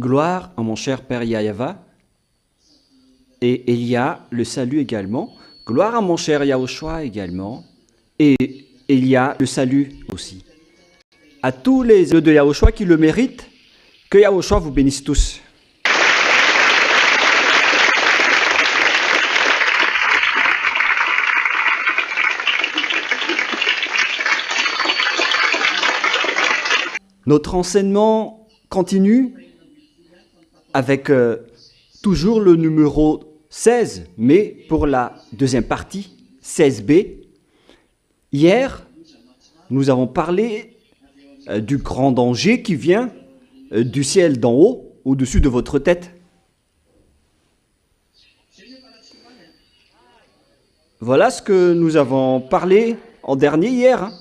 Gloire à mon cher Père Yahava. Et il y a le salut également. Gloire à mon cher Yahushua également. Et il y a le salut aussi. À tous les élèves de Yahushua qui le méritent, que Yahushua vous bénisse tous. Notre enseignement continue avec toujours le numéro 16, mais pour la deuxième partie, 16b. Hier, nous avons parlé du grand danger qui vient du ciel d'en haut, au-dessus de votre tête. Voilà ce que nous avons parlé en dernier hier, hein,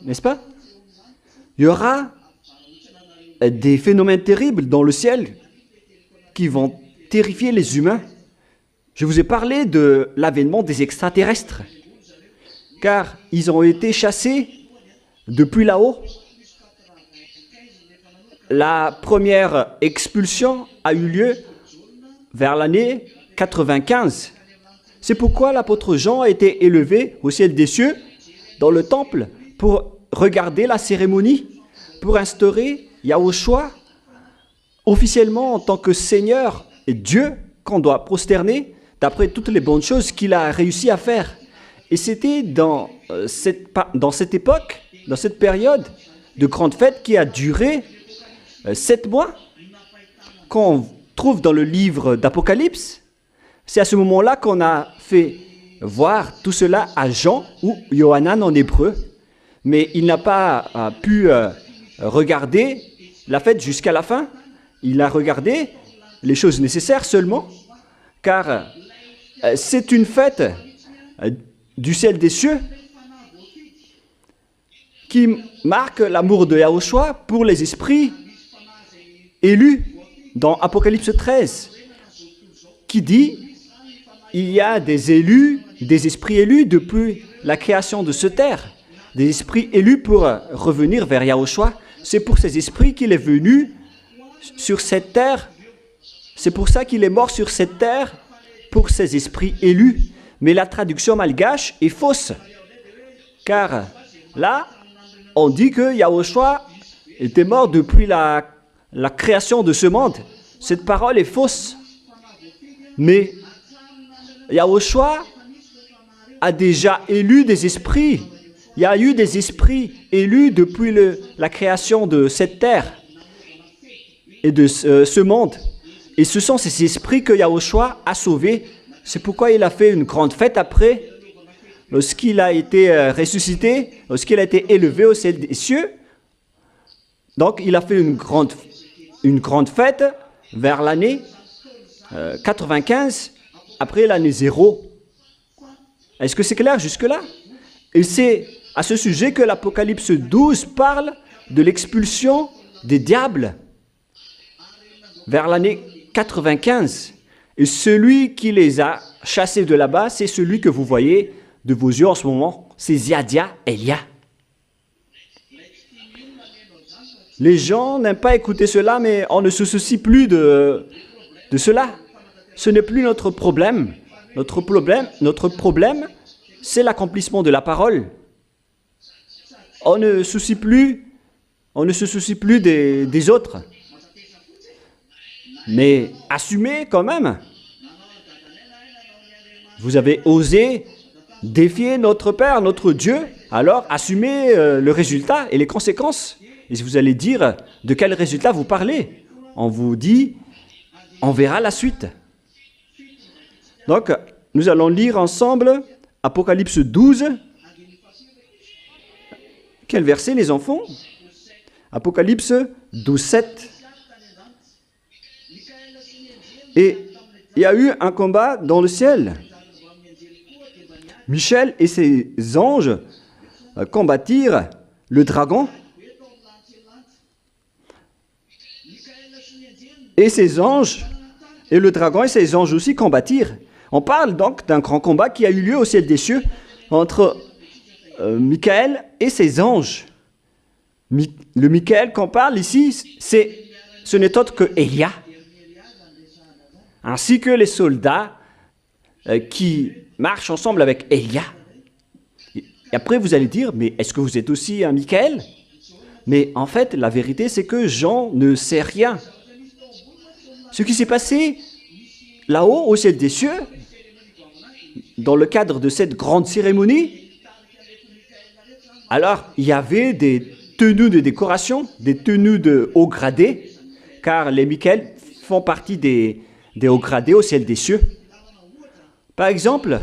n'est-ce pas? Il y aura des phénomènes terribles dans le ciel qui vont terrifier les humains. Je vous ai parlé de l'avènement des extraterrestres, car ils ont été chassés depuis là-haut. La première expulsion a eu lieu vers l'année 95. C'est pourquoi l'apôtre Jean a été élevé au ciel des cieux, dans le temple, pour regarder la cérémonie, pour instaurer Yahushua officiellement en tant que Seigneur et Dieu qu'on doit prosterner d'après toutes les bonnes choses qu'il a réussi à faire. Et c'était dans cette époque, dans cette période de grande fête qui a duré 7 mois, qu'on trouve dans le livre d'Apocalypse. C'est à ce moment-là qu'on a fait voir tout cela à Jean ou Yohanan en hébreu. Mais il n'a pas pu regarder la fête jusqu'à la fin. Il a regardé les choses nécessaires seulement, car c'est une fête du ciel des cieux qui marque l'amour de Yahushua pour les esprits élus dans Apocalypse 13, qui dit il y a des élus, des esprits élus depuis la création de cette terre, des esprits élus pour revenir vers Yahushua. C'est pour ces esprits qu'il est venu sur cette terre. C'est pour ça qu'il est mort sur cette terre, pour ces esprits élus. Mais la traduction malgache est fausse. Car là, on dit que Yahushua était mort depuis la création de ce monde. Cette parole est fausse. Mais Yahushua a déjà élu des esprits. Il y a eu des esprits élus depuis la création de cette terre et de ce monde. Et ce sont ces esprits que Yahushua a sauvés. C'est pourquoi il a fait une grande fête après, lorsqu'il a été ressuscité, lorsqu'il a été élevé au ciel des cieux. Donc il a fait une grande fête vers l'année 95, après l'année 0. Est-ce que c'est clair jusque-là? Et c'est à ce sujet que l'Apocalypse 12 parle de l'expulsion des diables vers l'année 95. Et celui qui les a chassés de là-bas, c'est celui que vous voyez de vos yeux en ce moment, c'est Ziadia Elia. Les gens n'aiment pas écouter cela, mais on ne se soucie plus de cela. Ce n'est plus notre problème. Notre problème, c'est l'accomplissement de la parole. On ne se soucie plus des autres. Mais assumez quand même. Vous avez osé défier notre Père, notre Dieu, alors assumez le résultat et les conséquences. Et vous allez dire de quel résultat vous parlez. On vous dit, on verra la suite. Donc, nous allons lire ensemble Apocalypse 12. Quel verset, les enfants? Apocalypse 12, 7. Et il y a eu un combat dans le ciel. Michel et ses anges combattirent le dragon. Et ses anges, et le dragon et ses anges aussi combattirent. On parle donc d'un grand combat qui a eu lieu au ciel des cieux entre Michael et ses anges. Le Michael qu'on parle ici, c'est ce n'est autre que Élia, ainsi que les soldats qui marchent ensemble avec Élia. Et après, vous allez dire, mais est-ce que vous êtes aussi un Michaël? Mais en fait, la vérité, c'est que Jean ne sait rien. Ce qui s'est passé là-haut, au ciel des cieux, dans le cadre de cette grande cérémonie, alors il y avait des tenues de décoration, des tenues de haut gradé, car les Michaëls font partie des hauts gradés au ciel des cieux. Par exemple,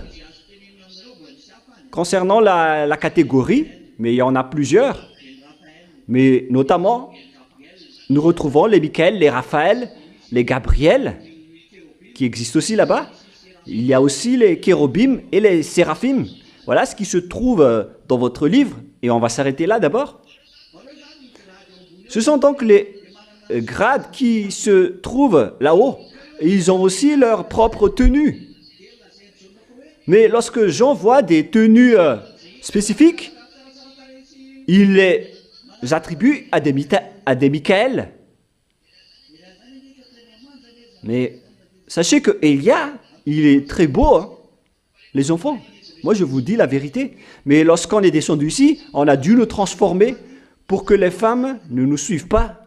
concernant la catégorie, mais il y en a plusieurs, mais notamment, nous retrouvons les Michaël, les Raphaël, les Gabriel, qui existent aussi là-bas. Il y a aussi les Kérubim et les Séraphim. Voilà ce qui se trouve dans votre livre, et on va s'arrêter là d'abord. Ce sont donc les grades qui se trouvent là-haut. Ils ont aussi leur propre tenue. Mais lorsque Jean voit des tenues spécifiques, il les attribue à des Michaël. Mais sachez que Élia, il est très beau, hein, les enfants. Moi, je vous dis la vérité. Mais lorsqu'on est descendu ici, on a dû nous transformer pour que les femmes ne nous suivent pas.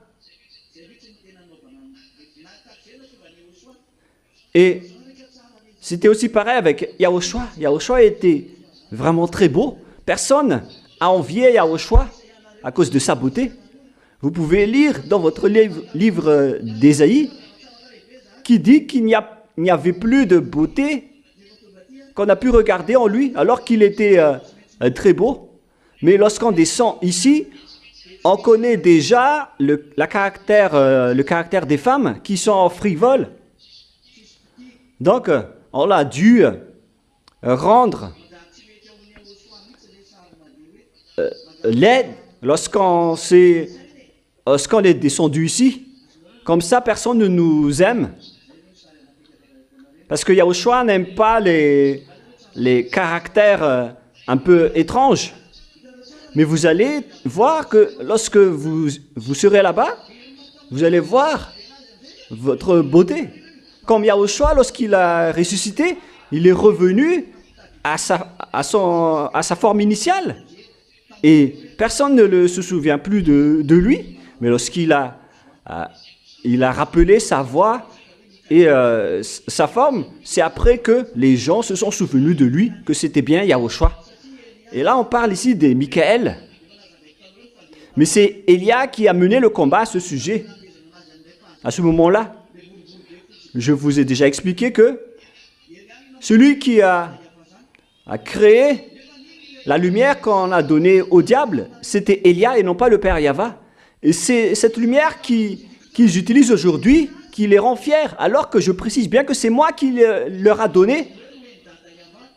Et c'était aussi pareil avec Yahushua. Yahushua était vraiment très beau. Personne a envié Yahushua à cause de sa beauté. Vous pouvez lire dans votre livre d'Ésaïe qui dit qu'il n'y avait plus de beauté qu'on a pu regarder en lui, alors qu'il était très beau. Mais lorsqu'on descend ici, on connaît déjà le caractère des femmes qui sont frivoles. Donc, on a dû rendre l'aide lorsqu'on est descendu ici. Comme ça, personne ne nous aime. Parce que Yahushua n'aime pas les caractères un peu étranges. Mais vous allez voir que lorsque vous serez là-bas, vous allez voir votre beauté. Comme Yahushua, lorsqu'il a ressuscité, il est revenu à sa forme initiale. Et personne ne se souvient plus de lui. Mais lorsqu'il a rappelé sa voix et sa forme, c'est après que les gens se sont souvenus de lui, que c'était bien Yahushua. Et là, on parle ici des Michaël. Mais c'est Élia qui a mené le combat à ce sujet. À ce moment-là, je vous ai déjà expliqué que celui qui a créé la lumière qu'on a donnée au diable, c'était Élia et non pas le Père Yahva. Et c'est cette lumière qu'ils utilisent aujourd'hui qui les rend fiers, alors que je précise bien que c'est moi qui leur a donné.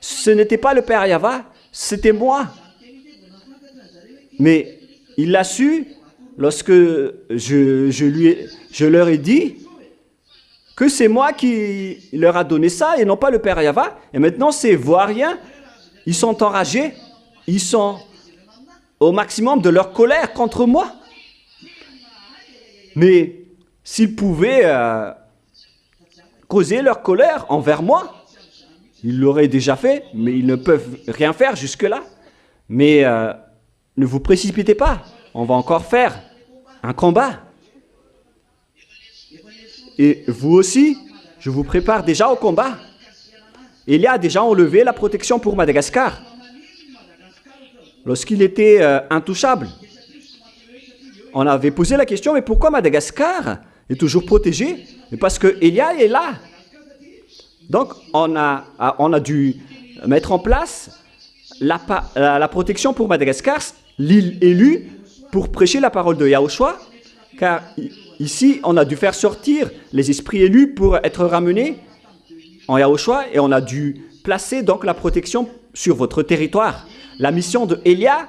Ce n'était pas le Père Yahva, c'était moi. Mais il l'a su lorsque je leur ai dit que c'est moi qui leur a donné ça et non pas le Père Yahva. Et maintenant, ces Voiriens, ils sont enragés. Ils sont au maximum de leur colère contre moi. Mais s'ils pouvaient causer leur colère envers moi, ils l'auraient déjà fait, mais ils ne peuvent rien faire jusque-là. Mais ne vous précipitez pas, on va encore faire un combat. Et vous aussi, je vous prépare déjà au combat. Il a déjà enlevé la protection pour Madagascar. Lorsqu'il était intouchable, on avait posé la question, mais pourquoi Madagascar est toujours protégé? Mais parce que Elia est là. Donc, on a dû mettre en place la protection pour Madagascar, l'île élue, pour prêcher la parole de Yahushua, car ici, on a dû faire sortir les esprits élus pour être ramenés en Yahushua, et on a dû placer donc la protection sur votre territoire. La mission de Élia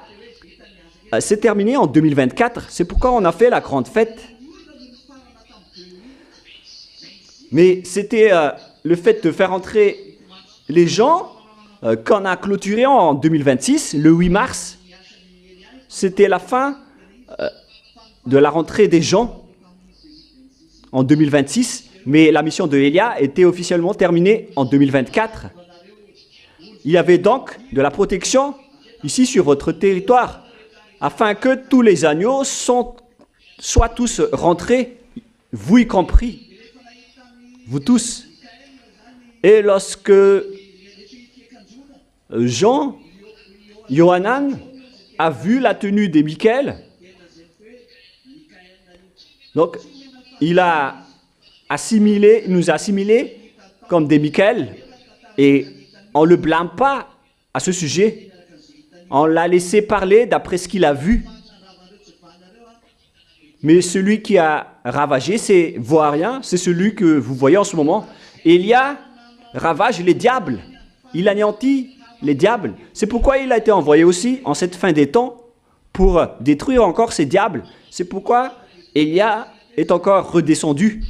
s'est terminée en 2024, c'est pourquoi on a fait la grande fête. Mais c'était le fait de faire entrer les gens qu'on a clôturé en 2026, le 8 mars. C'était la fin de la rentrée des gens. en 2026, mais la mission de Élia était officiellement terminée en 2024. Il y avait donc de la protection ici sur votre territoire, afin que tous les agneaux soient tous rentrés, vous y compris, vous tous. Et lorsque Johanan a vu la tenue des Michaël, donc il a assimilé, il nous a assimilés comme des Michaël, et on ne le blâme pas à ce sujet. On l'a laissé parler d'après ce qu'il a vu. Mais celui qui a ravagé ces Vauriens, c'est celui que vous voyez en ce moment. Élia ravage les diables. Il anéantit les diables. C'est pourquoi il a été envoyé aussi en cette fin des temps pour détruire encore ces diables. C'est pourquoi Élia est encore redescendu.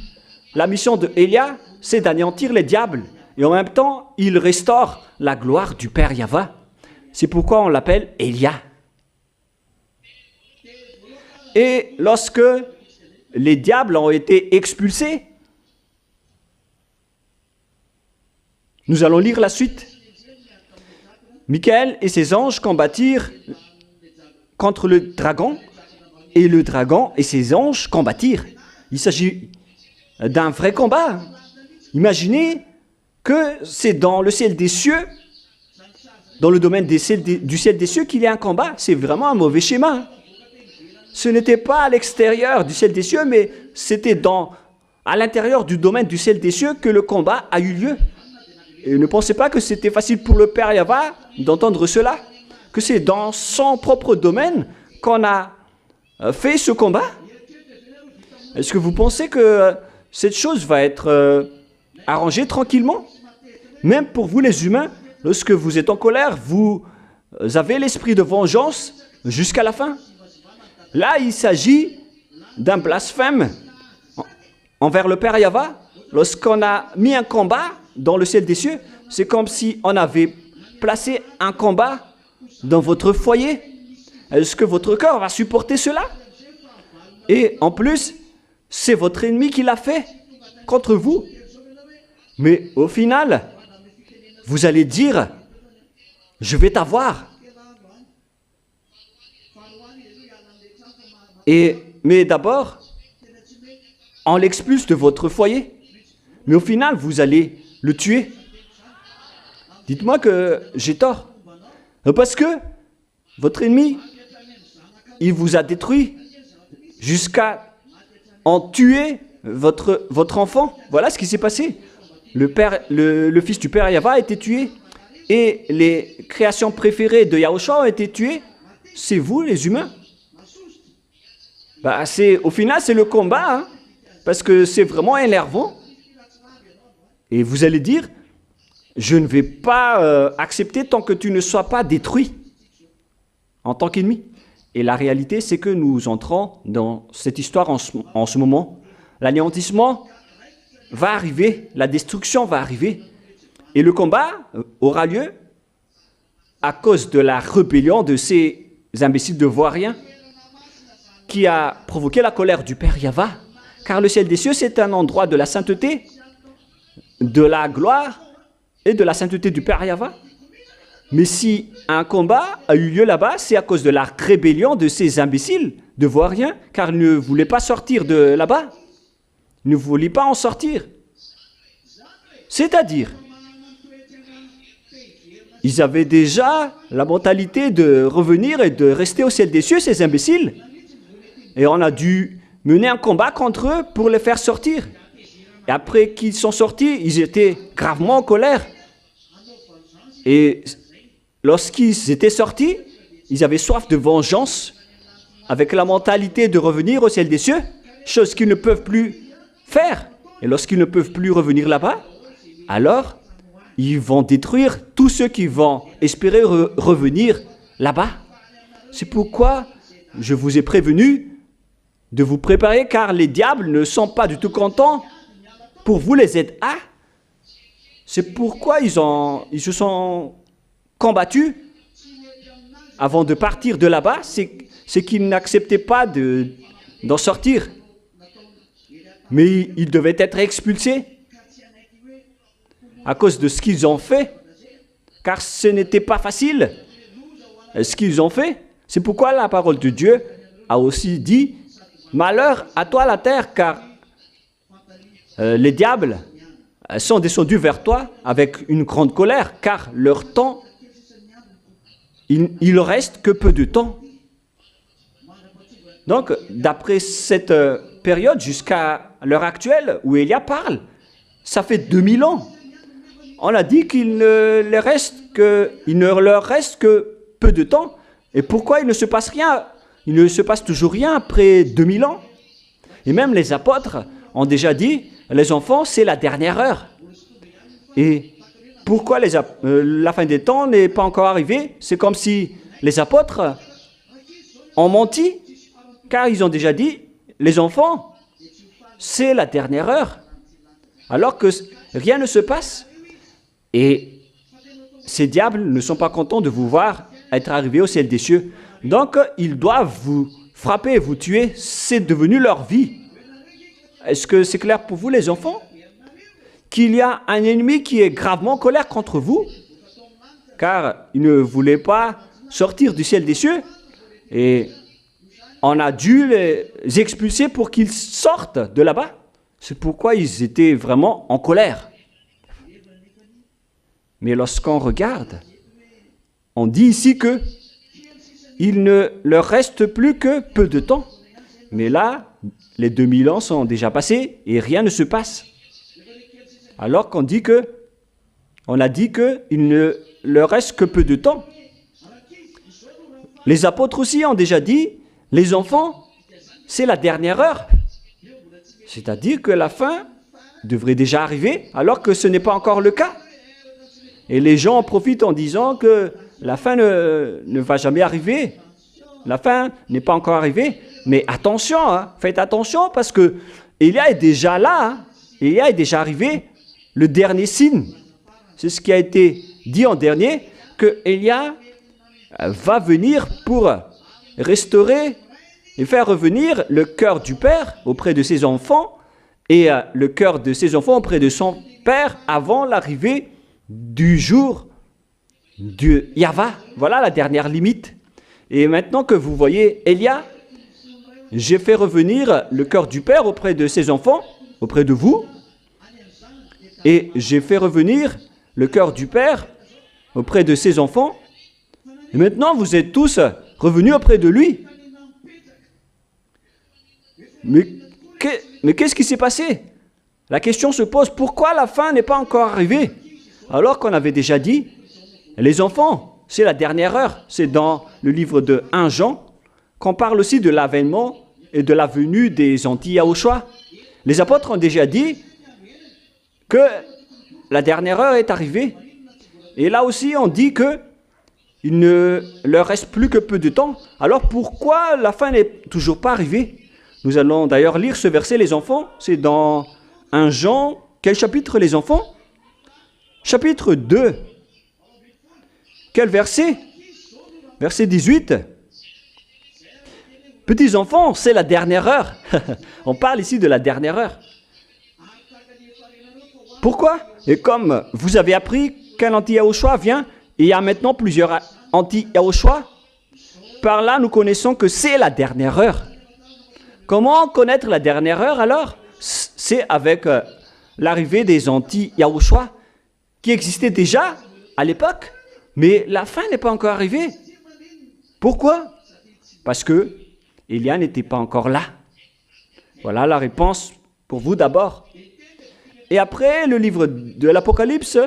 La mission de Élia, c'est d'anéantir les diables. Et en même temps, il restaure la gloire du Père Yahva. C'est pourquoi on l'appelle Élia. Et lorsque les diables ont été expulsés, nous allons lire la suite. Michaël et ses anges combattirent contre le dragon, et le dragon et ses anges combattirent. Il s'agit d'un vrai combat. Imaginez que c'est dans le ciel des cieux, dans le domaine du ciel des cieux qu'il y a un combat. C'est vraiment un mauvais schéma. Ce n'était pas à l'extérieur du ciel des cieux, mais c'était à l'intérieur du domaine du ciel des cieux que le combat a eu lieu. Et ne pensez pas que c'était facile pour le Père Yahva d'entendre cela, que c'est dans son propre domaine qu'on a fait ce combat. Est-ce que vous pensez que cette chose va être arrangée tranquillement? Même pour vous les humains, lorsque vous êtes en colère, vous avez l'esprit de vengeance jusqu'à la fin. Là, il s'agit d'un blasphème envers le Père Yahva. Lorsqu'on a mis un combat dans le ciel des cieux, c'est comme si on avait placé un combat dans votre foyer. Est-ce que votre cœur va supporter cela? Et en plus, c'est votre ennemi qui l'a fait contre vous. Mais au final, vous allez dire, je vais t'avoir. Mais d'abord, on l'expulse de votre foyer. Mais au final, vous allez le tuer. Dites-moi que j'ai tort. Parce que votre ennemi, il vous a détruit jusqu'à en tuer votre enfant. Voilà ce qui s'est passé. Le fils du Père Yahva a été tué. Et les créations préférées de Yahushua ont été tuées. C'est vous, les humains. Au final, c'est le combat, hein, parce que c'est vraiment énervant. Et vous allez dire, je ne vais pas accepter tant que tu ne sois pas détruit en tant qu'ennemi. Et la réalité, c'est que nous entrons dans cette histoire en ce moment. L'anéantissement va arriver, la destruction va arriver. Et le combat aura lieu à cause de la rébellion de ces imbéciles de Vauriens qui a provoqué la colère du Père Yahva. Car le ciel des cieux, c'est un endroit de la sainteté, de la gloire et de la sainteté du Père Yahva. Mais si un combat a eu lieu là-bas, c'est à cause de la rébellion de ces imbéciles de Vauriens, car ils ne voulaient pas sortir de là-bas. Ils ne voulaient pas en sortir. C'est-à-dire, ils avaient déjà la mentalité de revenir et de rester au ciel des cieux, ces imbéciles. Et on a dû mener un combat contre eux pour les faire sortir. Et après qu'ils sont sortis, ils étaient gravement en colère. Et lorsqu'ils étaient sortis, ils avaient soif de vengeance, avec la mentalité de revenir au ciel des cieux, chose qu'ils ne peuvent plus faire. Et lorsqu'ils ne peuvent plus revenir là-bas, alors ils vont détruire tous ceux qui vont espérer revenir là-bas. C'est pourquoi je vous ai prévenu de vous préparer, car les diables ne sont pas du tout contents pour vous les aider. C'est pourquoi ils se sont combattus avant de partir de là-bas, c'est qu'ils n'acceptaient pas d'en sortir. mais ils devaient être expulsés à cause de ce qu'ils ont fait, car ce n'était pas facile ce qu'ils ont fait. C'est pourquoi la parole de Dieu a aussi dit « Malheur à toi la terre, car les diables sont descendus vers toi avec une grande colère, car leur temps, il reste que peu de temps. » Donc, d'après cette période jusqu'à l'heure actuelle où Élia parle, ça fait 2000 ans. On a dit qu'il ne leur reste que peu de temps. Et pourquoi il ne se passe rien? Il ne se passe toujours rien après 2000 ans. Et même les apôtres ont déjà dit, les enfants, c'est la dernière heure. Et pourquoi la fin des temps n'est pas encore arrivée? C'est comme si les apôtres ont menti, car ils ont déjà dit, les enfants, c'est la dernière heure. Alors que rien ne se passe. Et ces diables ne sont pas contents de vous voir être arrivés au ciel des cieux. Donc, ils doivent vous frapper, vous tuer. C'est devenu leur vie. Est-ce que c'est clair pour vous, les enfants? Qu'il y a un ennemi qui est gravement en colère contre vous, car il ne voulait pas sortir du ciel des cieux. Et on a dû les expulser pour qu'ils sortent de là-bas. C'est pourquoi ils étaient vraiment en colère. Mais lorsqu'on regarde, on dit ici que il ne leur reste plus que peu de temps. Mais là, les 2000 ans sont déjà passés et rien ne se passe. Alors qu'on dit que, on a dit qu'il ne leur reste que peu de temps. Les apôtres aussi ont déjà dit, les enfants, c'est la dernière heure. C'est-à-dire que la fin devrait déjà arriver, alors que ce n'est pas encore le cas. Et les gens en profitent en disant que la fin ne va jamais arriver. La fin n'est pas encore arrivée. Mais attention, faites attention parce que Élia est déjà là. Élia est déjà arrivé. Le dernier signe, c'est ce qui a été dit en dernier, que Élia va venir pour restaurer et faire revenir le cœur du père auprès de ses enfants et le cœur de ses enfants auprès de son père avant l'arrivée du jour de Yahva. Voilà la dernière limite. Et maintenant que vous voyez Élia, j'ai fait revenir le cœur du père auprès de ses enfants, auprès de vous, et j'ai fait revenir le cœur du père auprès de ses enfants, et maintenant vous êtes tous revenus auprès de lui. Mais qu'est-ce qui s'est passé? La question se pose, pourquoi la fin n'est pas encore arrivée? Alors qu'on avait déjà dit, les enfants, c'est la dernière heure. C'est dans le livre de 1 Jean qu'on parle aussi de l'avènement et de la venue des anti-Yahushua. Les apôtres ont déjà dit que la dernière heure est arrivée. Et là aussi, on dit que il ne leur reste plus que peu de temps. Alors pourquoi la fin n'est toujours pas arrivée? Nous allons d'ailleurs lire ce verset, les enfants. C'est dans 1 Jean. Quel chapitre, les enfants? Chapitre 2. Quel verset? Verset 18. Petits enfants, c'est la dernière heure. On parle ici de la dernière heure. Pourquoi? Et comme vous avez appris qu'un anti-Yahushua vient, et il y a maintenant plusieurs anti-Yahushua, par là nous connaissons que c'est la dernière heure. Comment connaître la dernière heure alors? C'est avec l'arrivée des anti-Yahushua qui existaient déjà à l'époque, mais la fin n'est pas encore arrivée. Pourquoi? Parce que Élia n'était pas encore là. Voilà la réponse pour vous d'abord. Et après, le livre de l'Apocalypse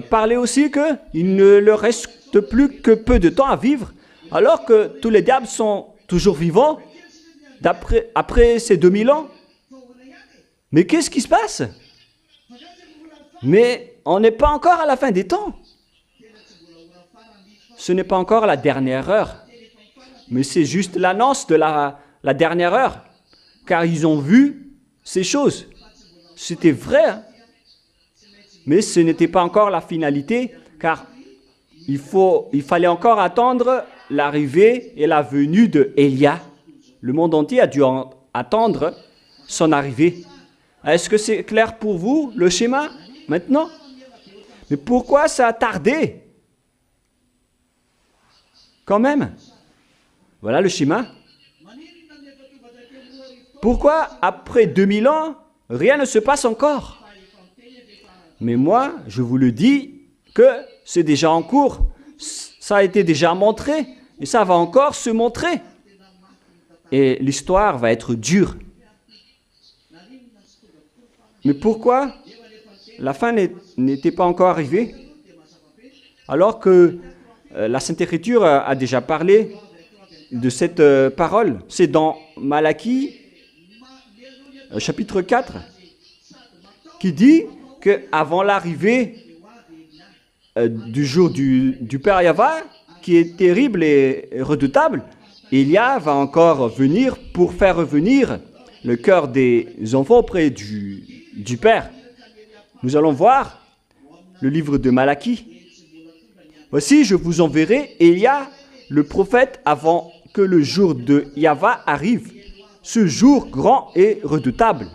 parlait aussi qu'il ne leur reste plus que peu de temps à vivre, alors que tous les diables sont toujours vivants après ces 2000 ans. Mais qu'est-ce qui se passe? Mais on n'est pas encore à la fin des temps. Ce n'est pas encore la dernière heure. Mais c'est juste l'annonce de la dernière heure. Car ils ont vu ces choses. C'était vrai. Mais ce n'était pas encore la finalité. Car il fallait encore attendre l'arrivée et la venue de Élia. Le monde entier a dû attendre son arrivée. Est-ce que c'est clair pour vous, le schéma, maintenant? Mais pourquoi ça a tardé? Quand même. Voilà le schéma. Pourquoi, après 2000 ans, rien ne se passe encore? Mais moi, je vous le dis que c'est déjà en cours. Ça a été déjà montré et ça va encore se montrer. Et l'histoire va être dure. Mais pourquoi la fin n'était pas encore arrivée? Alors que la Sainte Écriture a déjà parlé de cette parole. C'est dans Malachie, chapitre 4, qui dit qu'avant l'arrivée du jour du Père Yahva, qui est terrible et redoutable, Élia va encore venir pour faire revenir le cœur des enfants auprès du Père. Nous allons voir le livre de Malachie. Voici, je vous enverrai Élia, le prophète, avant que le jour de Yahva arrive, ce jour grand et redoutable.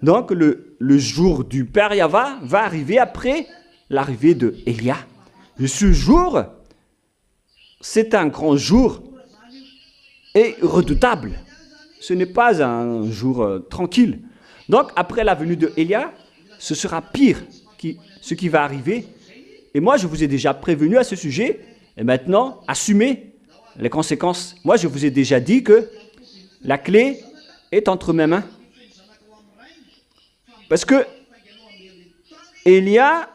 Donc, le jour du Père Yahva va arriver après l'arrivée de Élia. Et ce jour, c'est un grand jour et redoutable. Ce n'est pas un jour tranquille. Donc, après la venue de Élia, ce sera pire ce qui va arriver. Et moi, je vous ai déjà prévenu à ce sujet. Et maintenant, assumez les conséquences. Moi, je vous ai déjà dit que la clé est entre mes mains. Parce que Élia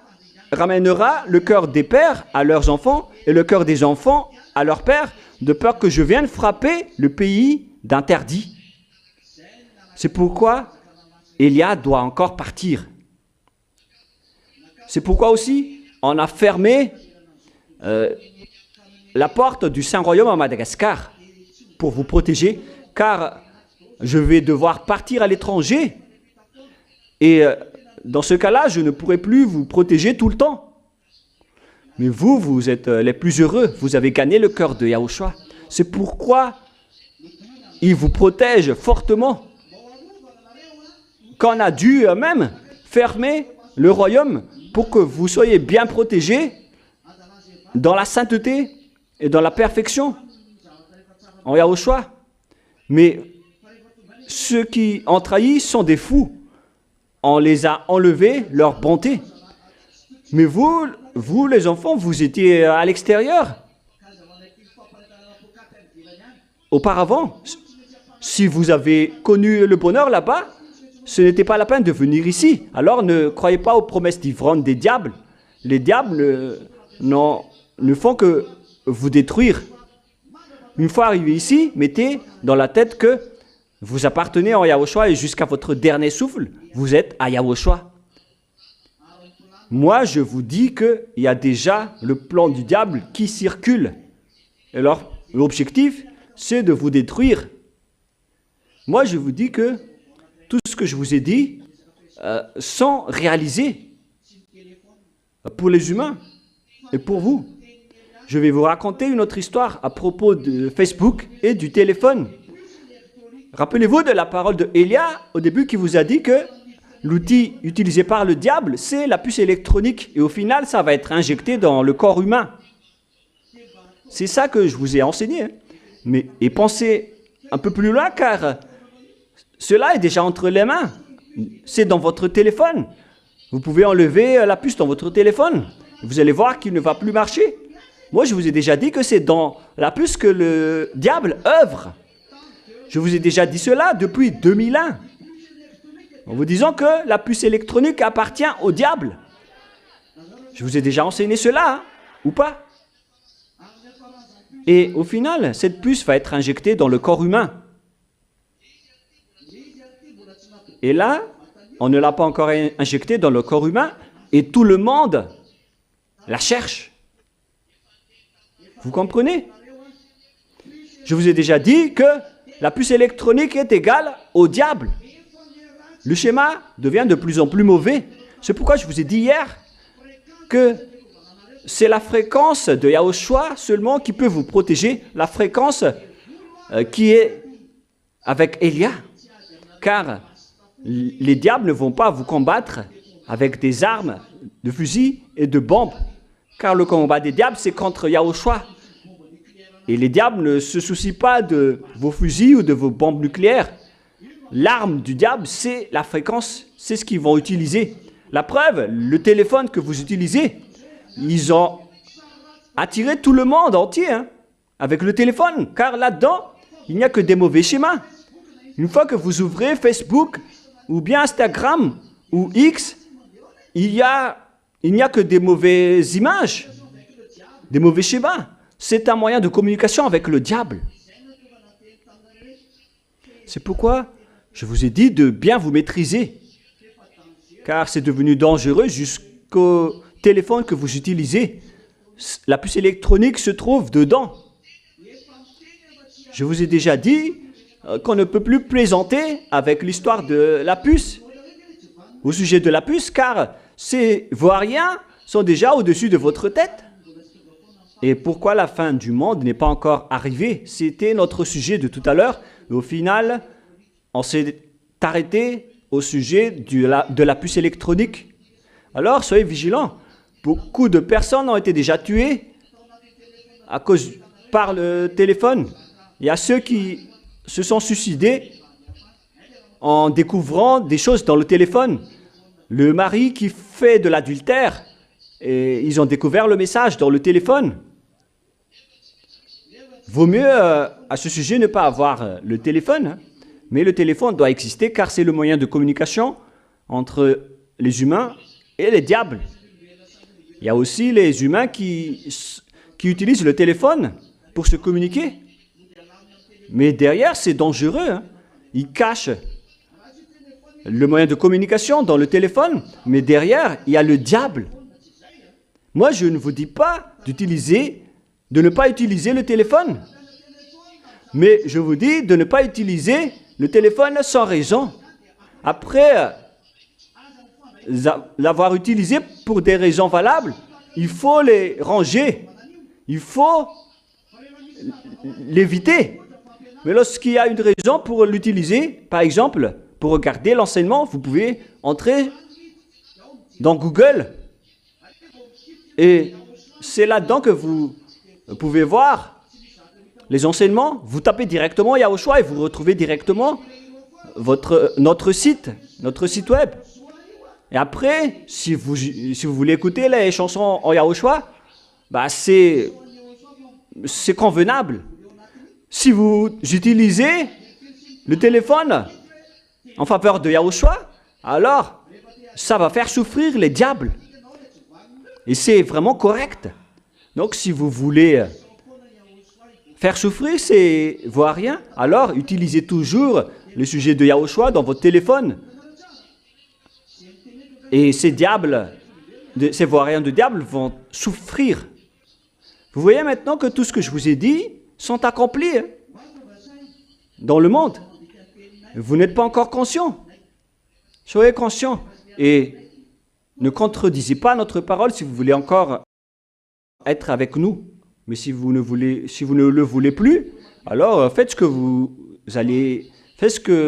ramènera le cœur des pères à leurs enfants et le cœur des enfants à leurs pères, de peur que je vienne frapper le pays d'interdit. C'est pourquoi Élia doit encore partir. C'est pourquoi aussi on a fermé la porte du Saint-Royaume à Madagascar pour vous protéger, car je vais devoir partir à l'étranger. Et dans ce cas-là, je ne pourrai plus vous protéger tout le temps. Mais vous, vous êtes les plus heureux. Vous avez gagné le cœur de Yahushua. C'est pourquoi il vous protège fortement. Qu'on a dû même fermer le royaume pour que vous soyez bien protégés dans la sainteté et dans la perfection en Yahushua. Mais ceux qui ont trahi sont des fous. On les a enlevés leur bonté. Mais vous les enfants, vous étiez à l'extérieur. Auparavant, si vous avez connu le bonheur là-bas, ce n'était pas la peine de venir ici. Alors ne croyez pas aux promesses d'ivrogne des diables. Les diables ne font que vous détruire. Une fois arrivé ici, mettez dans la tête que vous appartenez à Yahushua et jusqu'à votre dernier souffle, vous êtes à Yahushua. Moi, je vous dis qu'il y a déjà le plan du diable qui circule. Et alors, l'objectif, c'est de vous détruire. Moi, je vous dis que tout ce que je vous ai dit sont réalisés pour les humains et pour vous. Je vais vous raconter une autre histoire à propos de Facebook et du téléphone. Rappelez-vous de la parole de Élia au début qui vous a dit que l'outil utilisé par le diable, c'est la puce électronique. Et au final, ça va être injecté dans le corps humain. C'est ça que je vous ai enseigné. Et pensez un peu plus loin, car cela est déjà entre les mains. C'est dans votre téléphone. Vous pouvez enlever la puce dans votre téléphone. Vous allez voir qu'il ne va plus marcher. Moi, je vous ai déjà dit que c'est dans la puce que le diable œuvre. Je vous ai déjà dit cela depuis 2001. En vous disant que la puce électronique appartient au diable. Je vous ai déjà enseigné cela, hein, ou pas? Et au final, cette puce va être injectée dans le corps humain. Et là, on ne l'a pas encore injectée dans le corps humain et tout le monde la cherche. Vous comprenez? Je vous ai déjà dit que la puce électronique est égale au diable. Le schéma devient de plus en plus mauvais. C'est pourquoi je vous ai dit hier que c'est la fréquence de Yahushua seulement qui peut vous protéger, la fréquence qui est avec Élia. Car Les diables ne vont pas vous combattre avec des armes, de fusils et de bombes. Car le combat des diables, c'est contre Yahushua. Et les diables ne se soucient pas de vos fusils ou de vos bombes nucléaires. L'arme du diable, c'est la fréquence, c'est ce qu'ils vont utiliser. La preuve, le téléphone que vous utilisez, ils ont attiré tout le monde entier avec le téléphone. Car là-dedans, il n'y a que des mauvais schémas. Une fois que vous ouvrez Facebook ou bien Instagram ou X, il n'y a que des mauvaises images, des mauvais schémas. C'est un moyen de communication avec le diable. C'est pourquoi je vous ai dit de bien vous maîtriser, car c'est devenu dangereux jusqu'au téléphone que vous utilisez. La puce électronique se trouve dedans. Je vous ai déjà dit qu'on ne peut plus plaisanter avec l'histoire de la puce, au sujet de la puce, car ces vauriens sont déjà au-dessus de votre tête. Et pourquoi la fin du monde n'est pas encore arrivée? C'était notre sujet de tout à l'heure. Et au final, on s'est arrêté au sujet de la puce électronique. Alors, soyez vigilants. Beaucoup de personnes ont été déjà tuées par le téléphone. Il y a ceux qui se sont suicidés en découvrant des choses dans le téléphone. Le mari qui fait de l'adultère, et ils ont découvert le message dans le téléphone. Vaut mieux à ce sujet ne pas avoir le téléphone, mais le téléphone doit exister car c'est le moyen de communication entre les humains et les diables. Il y a aussi les humains qui utilisent le téléphone pour se communiquer. Mais derrière, c'est dangereux. Ils cachent le moyen de communication dans le téléphone, mais derrière, il y a le diable. Moi, je ne vous dis pas de ne pas utiliser le téléphone. Mais je vous dis de ne pas utiliser le téléphone sans raison. Après l'avoir utilisé pour des raisons valables, il faut les ranger. Il faut l'éviter. Mais lorsqu'il y a une raison pour l'utiliser, par exemple, pour regarder l'enseignement, vous pouvez entrer dans Google. Et c'est là-dedans que vous pouvez voir les enseignements. Vous tapez directement Yahushua et vous retrouvez directement notre site web. Et après, si vous voulez écouter les chansons en Yahushua, bah c'est convenable. Si vous utilisez le téléphone en faveur de Yahushua, alors ça va faire souffrir les diables. Et c'est vraiment correct. Donc si vous voulez faire souffrir ces vauriens, alors utilisez toujours le sujet de Yahushua dans votre téléphone. Et ces diables, ces vauriens de diable vont souffrir. Vous voyez maintenant que tout ce que je vous ai dit sont accomplis dans le monde. Vous n'êtes pas encore conscient. Soyez conscient et ne contredisez pas notre parole si vous voulez encore être avec nous. Mais si vous ne le voulez plus, alors faites ce que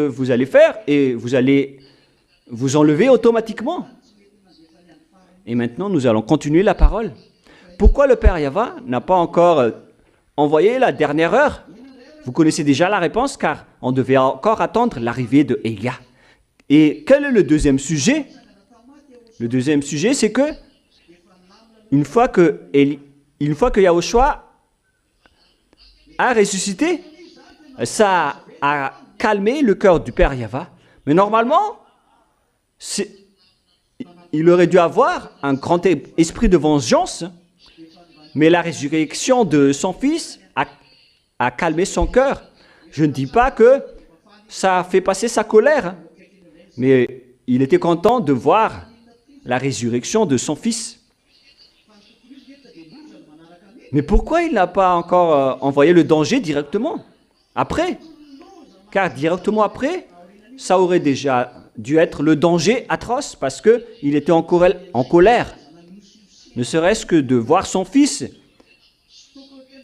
vous allez faire et vous allez vous enlever automatiquement. Et maintenant, nous allons continuer la parole. Pourquoi le Père Yahva n'a pas encore envoyé la dernière heure? Vous connaissez déjà la réponse, car on devait encore attendre l'arrivée de Élia. Et quel est le deuxième sujet? Le deuxième sujet, c'est que une fois que Yahushua a ressuscité, ça a calmé le cœur du Père Yahva. Mais normalement, il aurait dû avoir un grand esprit de vengeance, mais la résurrection de son fils a calmé son cœur. Je ne dis pas que ça a fait passer sa colère, mais il était content de voir la résurrection de son fils. Mais pourquoi il n'a pas encore envoyé le danger directement après? Car directement après, ça aurait déjà dû être le danger atroce parce qu'il était en colère. Ne serait-ce que de voir son fils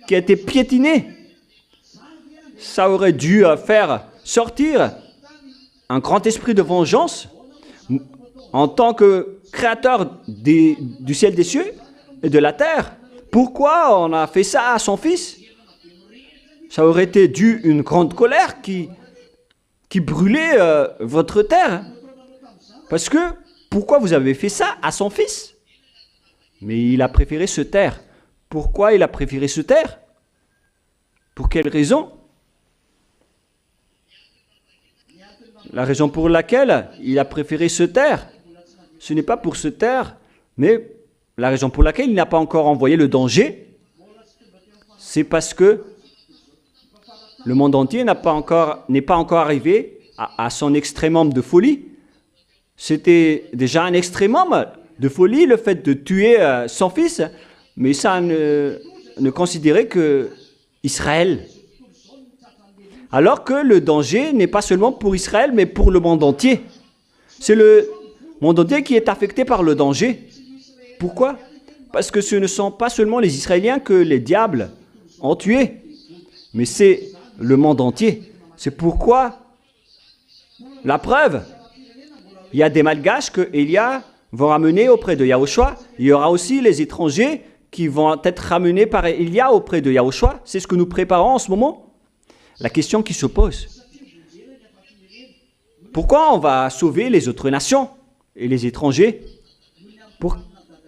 qui a été piétiné. Ça aurait dû faire sortir un grand esprit de vengeance en tant que créateur du ciel des cieux et de la terre. Pourquoi on a fait ça à son fils? Ça aurait été dû une grande colère qui brûlait votre terre. Parce que, pourquoi vous avez fait ça à son fils? Mais il a préféré se taire. Pourquoi il a préféré se taire? Pour quelle raison? La raison pour laquelle il a préféré se taire, ce n'est pas pour se taire, mais la raison pour laquelle il n'a pas encore envoyé le danger, c'est parce que le monde entier n'est pas encore arrivé à son extrémum de folie. C'était déjà un extrémum de folie, le fait de tuer son fils, mais ça ne considérait que Israël. Alors que le danger n'est pas seulement pour Israël, mais pour le monde entier. C'est le monde entier qui est affecté par le danger. Pourquoi? Parce que ce ne sont pas seulement les Israéliens que les diables ont tués, mais c'est le monde entier. C'est pourquoi, la preuve, il y a des Malgaches que Élia va ramener auprès de Yahushua. Il y aura aussi les étrangers qui vont être ramenés par Élia auprès de Yahushua. C'est ce que nous préparons en ce moment. La question qui se pose, pourquoi on va sauver les autres nations et les étrangers?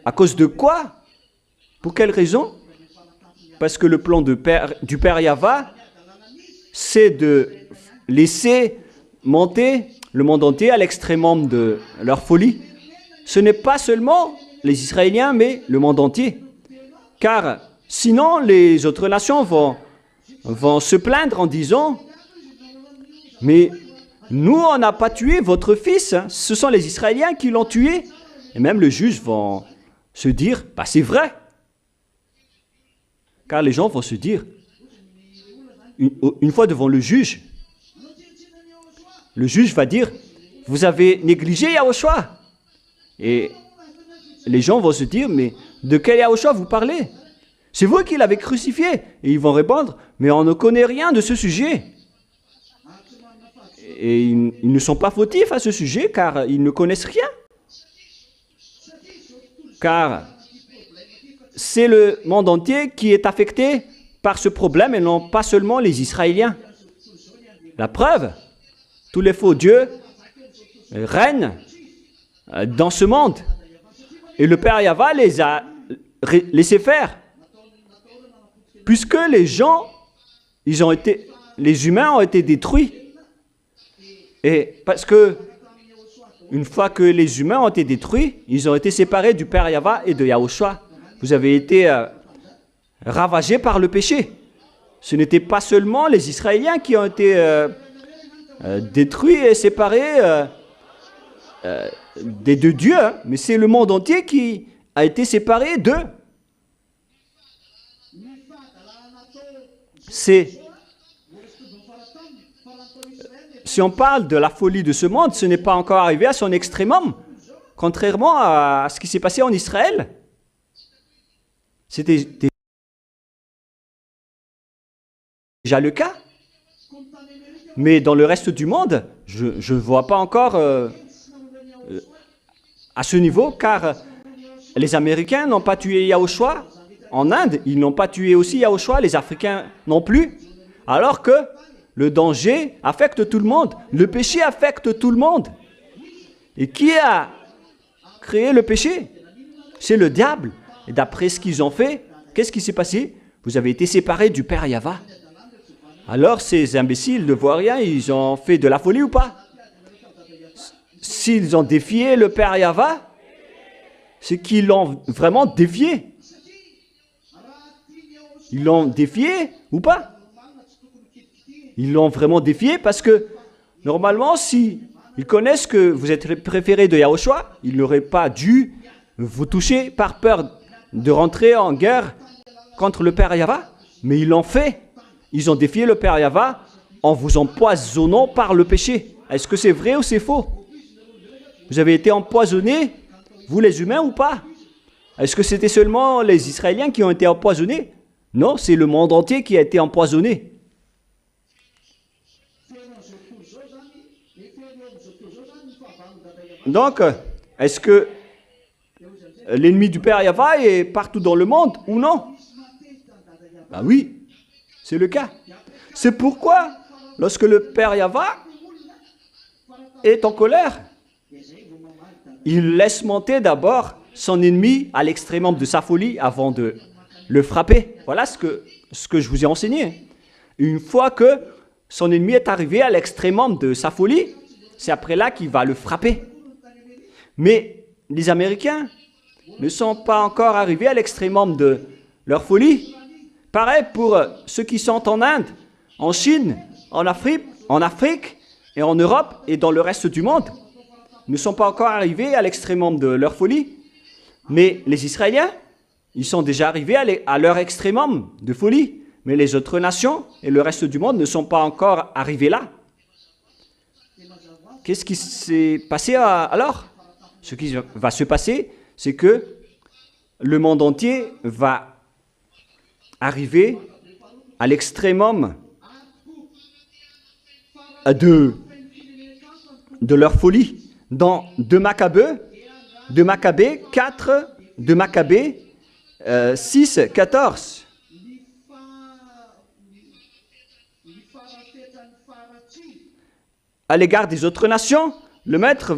À cause de quoi? Pour quelle raison? Parce que le plan du Père Yahva, c'est de laisser monter le monde entier à l'extrémum de leur folie. Ce n'est pas seulement les Israéliens, mais le monde entier. Car sinon, les autres nations vont se plaindre en disant « Mais nous, on n'a pas tué votre fils, hein. Ce sont les Israéliens qui l'ont tué. » Et même les juges vont se dire « Bah, c'est vrai. » Car les gens vont se dire, une fois devant le juge va dire « Vous avez négligé Yahushua. » Et les gens vont se dire « Mais de quel Yahushua vous parlez? C'est vous qui l'avez crucifié. » Et ils vont répondre « Mais on ne connaît rien de ce sujet. » Et ils ne sont pas fautifs à ce sujet car ils ne connaissent rien. Car c'est le monde entier qui est affecté par ce problème et non pas seulement les Israéliens. La preuve, tous les faux dieux règnent dans ce monde. Et le Père Yahva les a laissés faire. Puisque les humains ont été détruits. Et parce que, une fois que les humains ont été détruits, ils ont été séparés du Père Yahva et de Yahushua. Vous avez été ravagés par le péché. Ce n'était pas seulement les Israéliens qui ont été détruits et séparés des deux dieux, hein, mais c'est le monde entier qui a été séparé d'eux. Si on parle de la folie de ce monde, ce n'est pas encore arrivé à son extrémum, contrairement à ce qui s'est passé en Israël. C'était déjà le cas. Mais dans le reste du monde, je ne vois pas encore à ce niveau, car les Américains n'ont pas tué Yahushua. En Inde, ils n'ont pas tué aussi Yahushua, les Africains non plus. Alors que le danger affecte tout le monde. Le péché affecte tout le monde. Et qui a créé le péché? C'est le diable. Et d'après ce qu'ils ont fait, qu'est-ce qui s'est passé? Vous avez été séparés du Père Yahva. Alors ces imbéciles ne voient rien, ils ont fait de la folie ou pas? S'ils ont défié le Père Yahva, c'est qu'ils l'ont vraiment défié. Ils l'ont défié ou pas? Ils l'ont vraiment défié parce que, normalement, si ils connaissent que vous êtes le préféré de Yahushua, ils n'auraient pas dû vous toucher par peur de rentrer en guerre contre le Père Yahva. Mais ils l'ont fait. Ils ont défié le Père Yahva en vous empoisonnant par le péché. Est-ce que c'est vrai ou c'est faux? Vous avez été empoisonnés, vous les humains ou pas? Est-ce que c'était seulement les Israéliens qui ont été empoisonnés? Non, c'est le monde entier qui a été empoisonné. Donc, est-ce que l'ennemi du Père Yahva est partout dans le monde ou non? Ben oui, c'est le cas. C'est pourquoi, lorsque le Père Yahva est en colère, il laisse monter d'abord son ennemi à l'extrémum de sa folie avant de le frapper. Voilà ce que je vous ai enseigné. Une fois que son ennemi est arrivé à l'extrémum de sa folie, c'est après là qu'il va le frapper. Mais les Américains ne sont pas encore arrivés à l'extrémum de leur folie. Pareil pour ceux qui sont en Inde, en Chine, en Afrique et en Europe et dans le reste du monde. Ils ne sont pas encore arrivés à l'extrémum de leur folie. Mais les Israéliens, ils sont déjà arrivés à leur extrémum de folie. Mais les autres nations et le reste du monde ne sont pas encore arrivés là. Qu'est-ce qui s'est passé alors? Ce qui va se passer, c'est que le monde entier va arriver à l'extrémum de leur folie. Dans 2 Maccabées 4, 2 Maccabées 6, 14. À l'égard des autres nations, le maître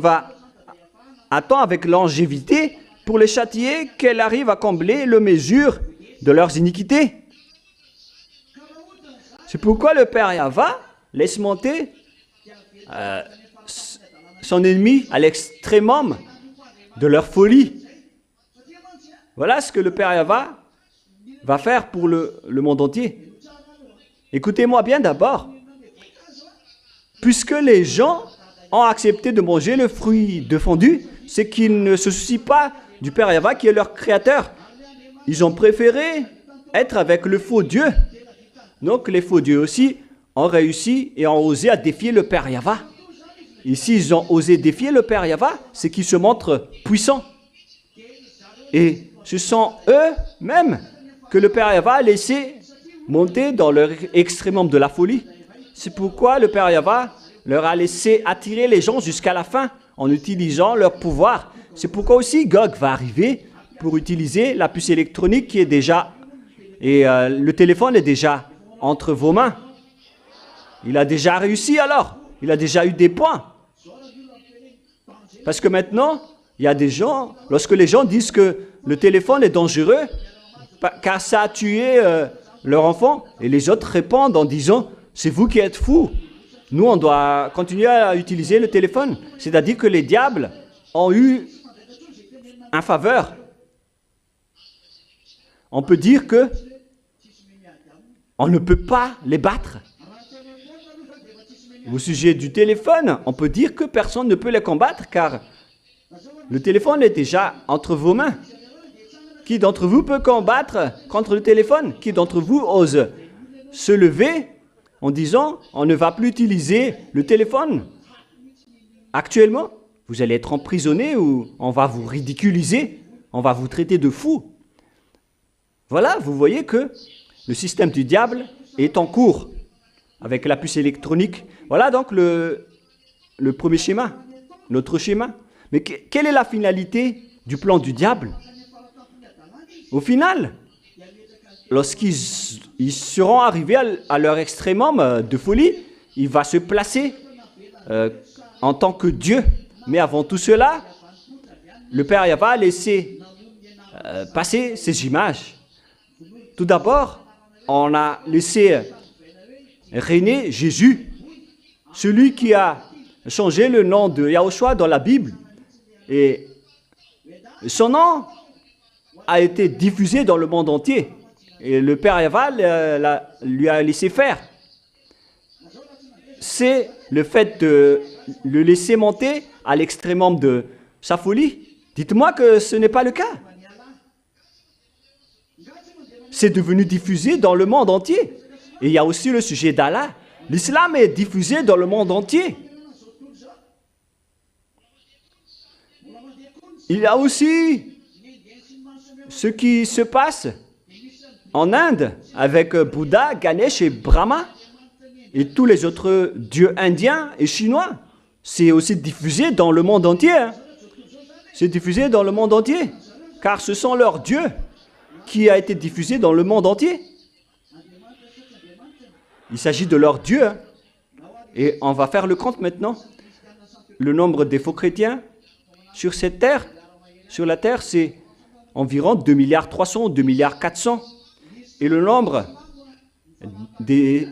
attend avec longévité pour les châtier qu'elle arrive à combler le mesure de leurs iniquités. C'est pourquoi le Père Yahva laisse monter son ennemi à l'extrémum de leur folie. Voilà ce que le Père Yahva va faire pour le monde entier. Écoutez-moi bien d'abord. Puisque les gens ont accepté de manger le fruit défendu, c'est qu'ils ne se soucient pas du Père Yahva qui est leur créateur. Ils ont préféré être avec le faux Dieu. Donc les faux dieux aussi ont réussi et ont osé à défier le Père Yahva. Et s'ils ont osé défier le Père Yahva, c'est qu'ils se montrent puissants. Et ce sont eux-mêmes que le Père Yahva a laissé monter dans leur extrémum de la folie. C'est pourquoi le Père Yahva leur a laissé attirer les gens jusqu'à la fin en utilisant leur pouvoir. C'est pourquoi aussi Gog va arriver pour utiliser la puce électronique qui est déjà... Et le téléphone est déjà entre vos mains. Il a déjà réussi alors. Il a déjà eu des points. Parce que maintenant, il y a des gens, lorsque les gens disent que le téléphone est dangereux, car ça a tué leur enfant, et les autres répondent en disant, c'est vous qui êtes fous. Nous, on doit continuer à utiliser le téléphone. C'est-à-dire que les diables ont eu un faveur. On peut dire que on ne peut pas les battre. Au sujet du téléphone, on peut dire que personne ne peut les combattre car le téléphone est déjà entre vos mains. Qui d'entre vous peut combattre contre le téléphone? Qui d'entre vous ose se lever en disant on ne va plus utiliser le téléphone? Actuellement, vous allez être emprisonné ou on va vous ridiculiser, on va vous traiter de fou. Voilà, vous voyez que le système du diable est en cours avec la puce électronique. Voilà donc le premier schéma, notre schéma. Mais quelle est la finalité du plan du diable? Au final, lorsqu'ils seront arrivés à leur extrémum de folie, il va se placer en tant que Dieu. Mais avant tout cela, le Père Yahva a laissé passer ces images. Tout d'abord, on a laissé régner Jésus, celui qui a changé le nom de Yahushua dans la Bible. Et son nom a été diffusé dans le monde entier. Et le Père Yahva lui a laissé faire. C'est le fait de le laisser monter à l'extrémum de sa folie. Dites-moi que ce n'est pas le cas. C'est devenu diffusé dans le monde entier. Et il y a aussi le sujet d'Allah. L'islam est diffusé dans le monde entier. Il y a aussi ce qui se passe en Inde avec Bouddha, Ganesh et Brahma et tous les autres dieux indiens et chinois. c'est aussi diffusé dans le monde entier. Hein. C'est diffusé dans le monde entier. Car ce sont leurs dieux qui a été diffusé dans le monde entier. Il s'agit de leurs dieux. Hein. Et on va faire le compte maintenant. Le nombre des faux chrétiens sur cette terre, sur la terre, c'est environ 2 milliards 300, 2 milliards 400. Et le nombre des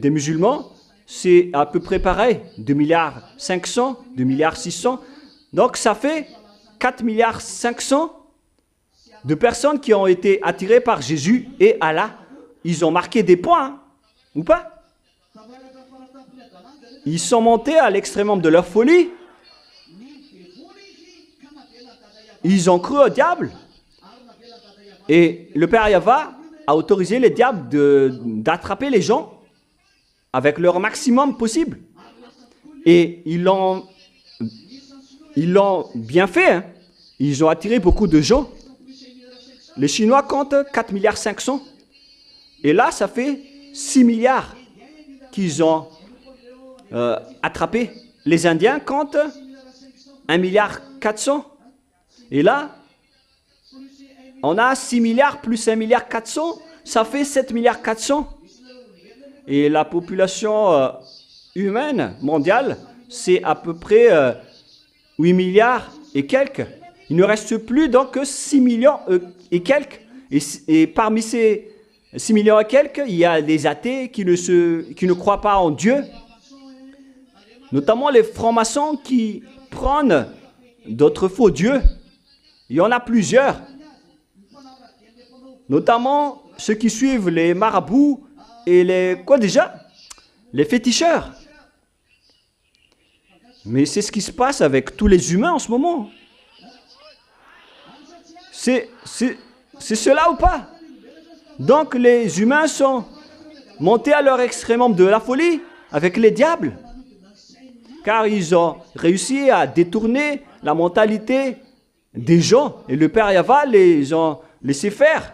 musulmans, c'est à peu près pareil, 2 milliards 500, 2 milliards 600. Donc ça fait 4 milliards 500 de personnes qui ont été attirées par Jésus et Allah. Ils ont marqué des points, hein, ou pas? Ils sont montés à l'extrême de leur folie. Ils ont cru au diable. Et le Père Yahva a autorisé les diables d'attraper les gens avec leur maximum possible. Et ils l'ont bien fait. Hein. Ils ont attiré beaucoup de gens. Les Chinois comptent 4 milliards 500. Et là, ça fait 6 milliards qu'ils ont attrapé. Les Indiens comptent 1 milliard 400. Et là, on a 6 milliards plus 1 milliard 400, ça fait 7 milliards 400. Et la population humaine mondiale, c'est à peu près 8 milliards et quelques. Il ne reste plus donc que 6 millions et quelques. Et parmi ces 6 millions et quelques, il y a des athées qui ne croient pas en Dieu. Notamment les francs-maçons qui prennent d'autres faux dieux. Il y en a plusieurs. Notamment ceux qui suivent les marabouts et les féticheurs. Mais c'est ce qui se passe avec tous les humains en ce moment. C'est cela ou pas? Donc les humains sont montés à leur extrémum de la folie avec les diables. Car ils ont réussi à détourner la mentalité des gens. Et le Père Yahva les ont laissé faire.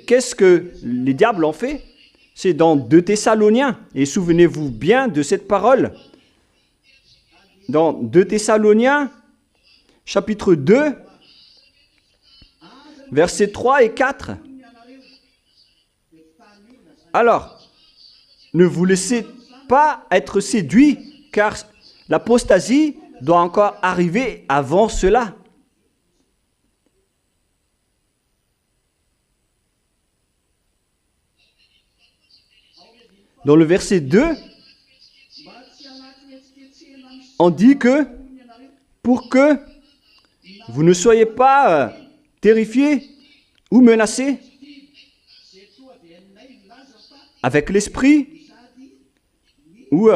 Qu'est-ce que les diables ont fait? C'est dans 2 Thessaloniens. Et souvenez-vous bien de cette parole. Dans 2 Thessaloniens, chapitre 2, versets 3 et 4. Alors, ne vous laissez pas être séduits, car l'apostasie doit encore arriver avant cela. Dans le verset 2, on dit que pour que vous ne soyez pas terrifiés ou menacés avec l'esprit ou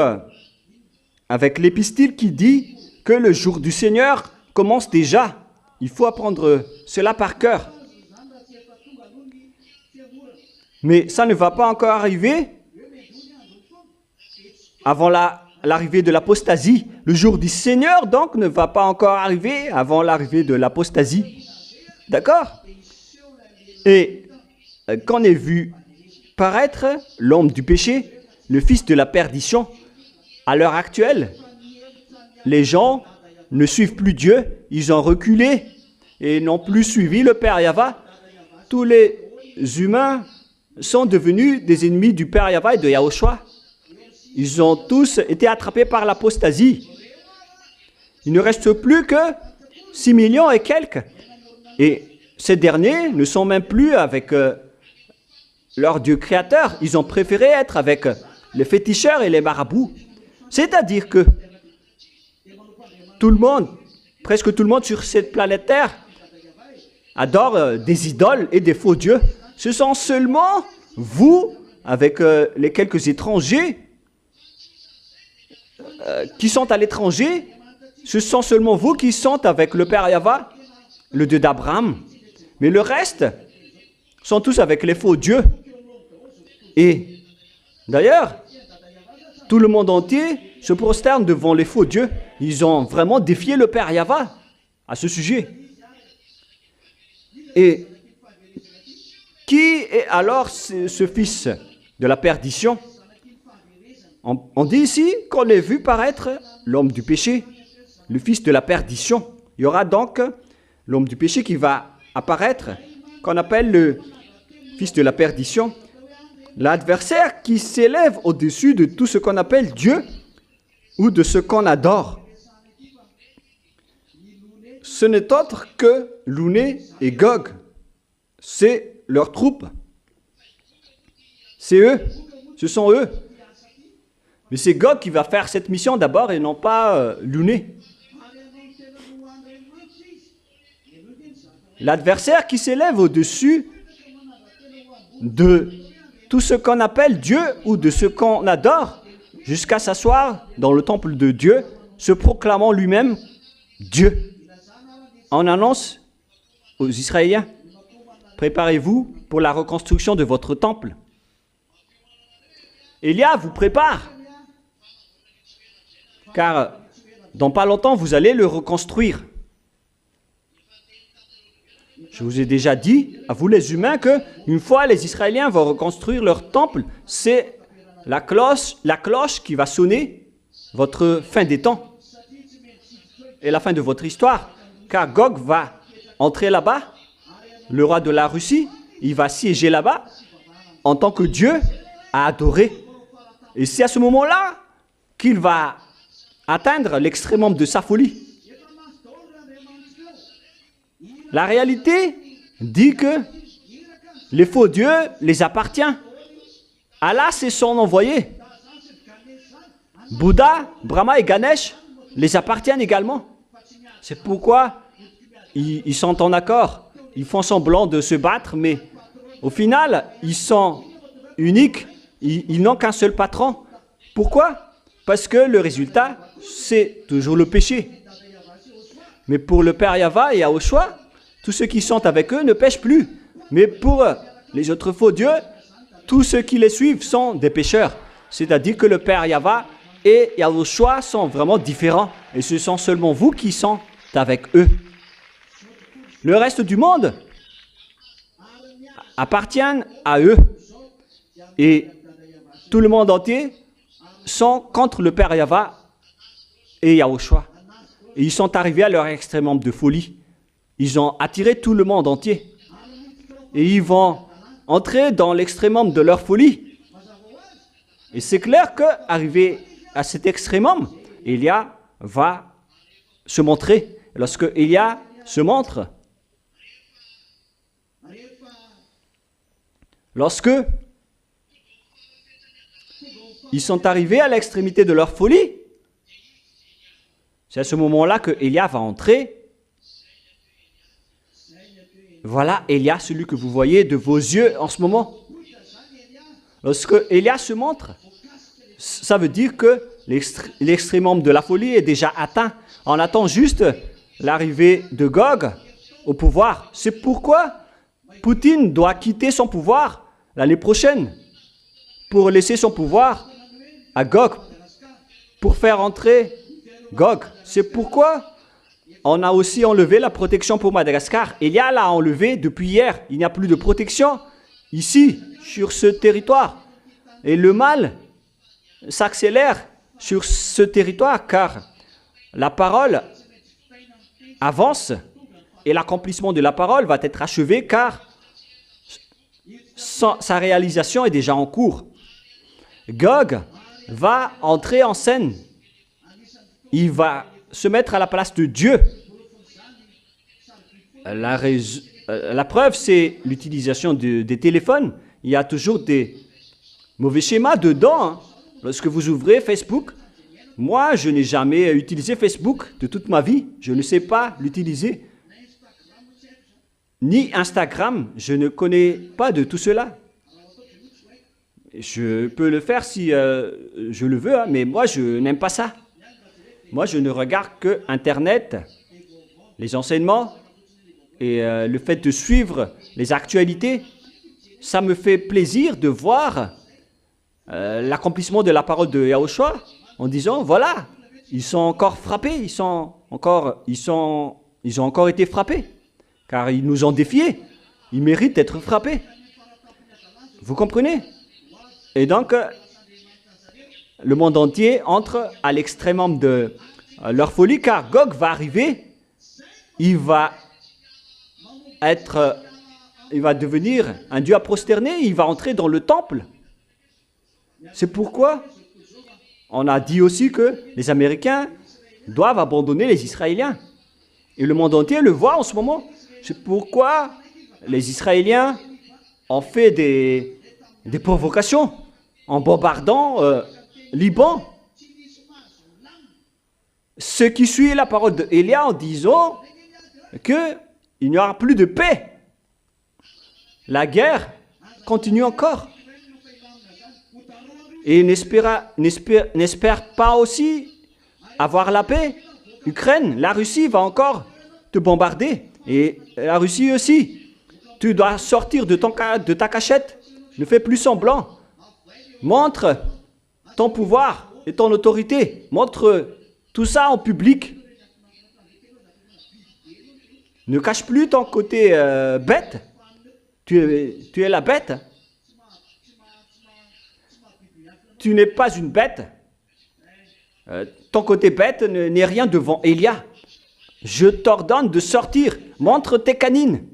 avec l'épistyle qui dit que le jour du Seigneur commence déjà. Il faut apprendre cela par cœur. Mais ça ne va pas encore arriver avant l'arrivée de l'apostasie. Le jour du Seigneur, donc, ne va pas encore arriver avant l'arrivée de l'apostasie. D'accord? Et quand on est vu paraître l'homme du péché, le fils de la perdition, à l'heure actuelle, les gens ne suivent plus Dieu, ils ont reculé et n'ont plus suivi le Père Yahva. Tous les humains sont devenus des ennemis du Père Yahva et de Yahushua. Ils ont tous été attrapés par l'apostasie. Il ne reste plus que 6 millions et quelques. Et ces derniers ne sont même plus avec leur Dieu créateur. Ils ont préféré être avec les féticheurs et les marabouts. C'est-à-dire que tout le monde, presque tout le monde sur cette planète Terre, adore des idoles et des faux dieux. Ce sont seulement vous, avec les quelques étrangers qui sont à l'étranger, ce sont seulement vous qui sont avec le Père Yahva, le Dieu d'Abraham. Mais le reste sont tous avec les faux dieux. Et d'ailleurs, tout le monde entier se prosterne devant les faux dieux. Ils ont vraiment défié le Père Yahva à ce sujet. Et qui est alors ce fils de la perdition? On dit ici qu'on ait vu paraître l'homme du péché, le fils de la perdition. Il y aura donc l'homme du péché qui va apparaître, qu'on appelle le fils de la perdition. L'adversaire qui s'élève au-dessus de tout ce qu'on appelle Dieu ou de ce qu'on adore. Ce n'est autre que Louné et Gog. C'est leur troupe. C'est eux. Ce sont eux. Mais c'est Gog qui va faire cette mission d'abord et non pas Louné. L'adversaire qui s'élève au-dessus de tout ce qu'on appelle Dieu ou de ce qu'on adore, jusqu'à s'asseoir dans le temple de Dieu, se proclamant lui-même Dieu. On annonce aux Israéliens, préparez-vous pour la reconstruction de votre temple. Élia vous prépare, car dans pas longtemps, vous allez le reconstruire. Je vous ai déjà dit, à vous les humains, qu'une fois les Israéliens vont reconstruire leur temple, c'est la cloche qui va sonner votre fin des temps et la fin de votre histoire. Car Gog va entrer là-bas, le roi de la Russie, il va siéger là-bas en tant que Dieu à adorer. Et c'est à ce moment-là qu'il va atteindre l'extrémum de sa folie. La réalité dit que les faux dieux les appartiennent. Allah, c'est son envoyé. Bouddha, Brahma et Ganesh les appartiennent également. C'est pourquoi ils sont en accord. Ils font semblant de se battre, mais au final, ils sont uniques. Ils n'ont qu'un seul patron. Pourquoi? Parce que le résultat, c'est toujours le péché. Mais pour le Père Yahva et Yahushua, tous ceux qui sont avec eux ne pêchent plus. Mais pour les autres faux dieux, tous ceux qui les suivent sont des pécheurs. C'est-à-dire que le Père Yahva et Yahushua sont vraiment différents. Et ce sont seulement vous qui sont avec eux. Le reste du monde appartient à eux. Et tout le monde entier sont contre le Père Yahva et Yahushua. Et ils sont arrivés à leur extrémement de folie. Ils ont attiré tout le monde entier. Et ils vont entrer dans l'extrémum de leur folie. Et c'est clair qu'arrivé à cet extrémum, Élia va se montrer. Lorsque Élia se montre, lorsque ils sont arrivés à l'extrémité de leur folie, c'est à ce moment-là que Élia va entrer. Voilà Élia, celui que vous voyez de vos yeux en ce moment. Lorsque Élia se montre, ça veut dire que l'extrémum de la folie est déjà atteint. On attend juste l'arrivée de Gog au pouvoir. C'est pourquoi Poutine doit quitter son pouvoir l'année prochaine pour laisser son pouvoir à Gog, pour faire entrer Gog. C'est pourquoi on a aussi enlevé la protection pour Madagascar. Élia l'a enlevé depuis hier. Il n'y a plus de protection ici, sur ce territoire. Et le mal s'accélère sur ce territoire car la parole avance et l'accomplissement de la parole va être achevé car sa réalisation est déjà en cours. Gog va entrer en scène. Il va se mettre à la place de Dieu. La preuve, c'est l'utilisation des téléphones. Il y a toujours des mauvais schémas dedans. Hein. Lorsque vous ouvrez Facebook, moi, je n'ai jamais utilisé Facebook de toute ma vie. Je ne sais pas l'utiliser. Ni Instagram, je ne connais pas de tout cela. Je peux le faire si je le veux, hein, mais moi, je n'aime pas ça. Moi, je ne regarde que Internet, les enseignements et le fait de suivre les actualités. Ça me fait plaisir de voir l'accomplissement de la parole de Yahushua en disant, voilà, ils sont encore frappés, ils ont encore été frappés, car ils nous ont défiés. Ils méritent d'être frappés. Vous comprenez? Et donc, le monde entier entre à l'extrême de leur folie, car Gog va arriver, il va devenir un dieu à prosterner, il va entrer dans le temple. C'est pourquoi on a dit aussi que les Américains doivent abandonner les Israéliens. Et le monde entier le voit en ce moment. C'est pourquoi les Israéliens ont fait des provocations en bombardant Liban. Ce qui suit la parole d'Élia en disant qu'il n'y aura plus de paix. La guerre continue encore. Et n'espère pas aussi avoir la paix. Ukraine, la Russie va encore te bombarder. Et la Russie aussi. Tu dois sortir de ta cachette. Ne fais plus semblant. Montre ton pouvoir et ton autorité. Montre tout ça en public. Ne cache plus ton côté bête. Tu es la bête. Tu n'es pas une bête. Ton côté bête n'est rien devant Élia. Je t'ordonne de sortir. Montre tes canines.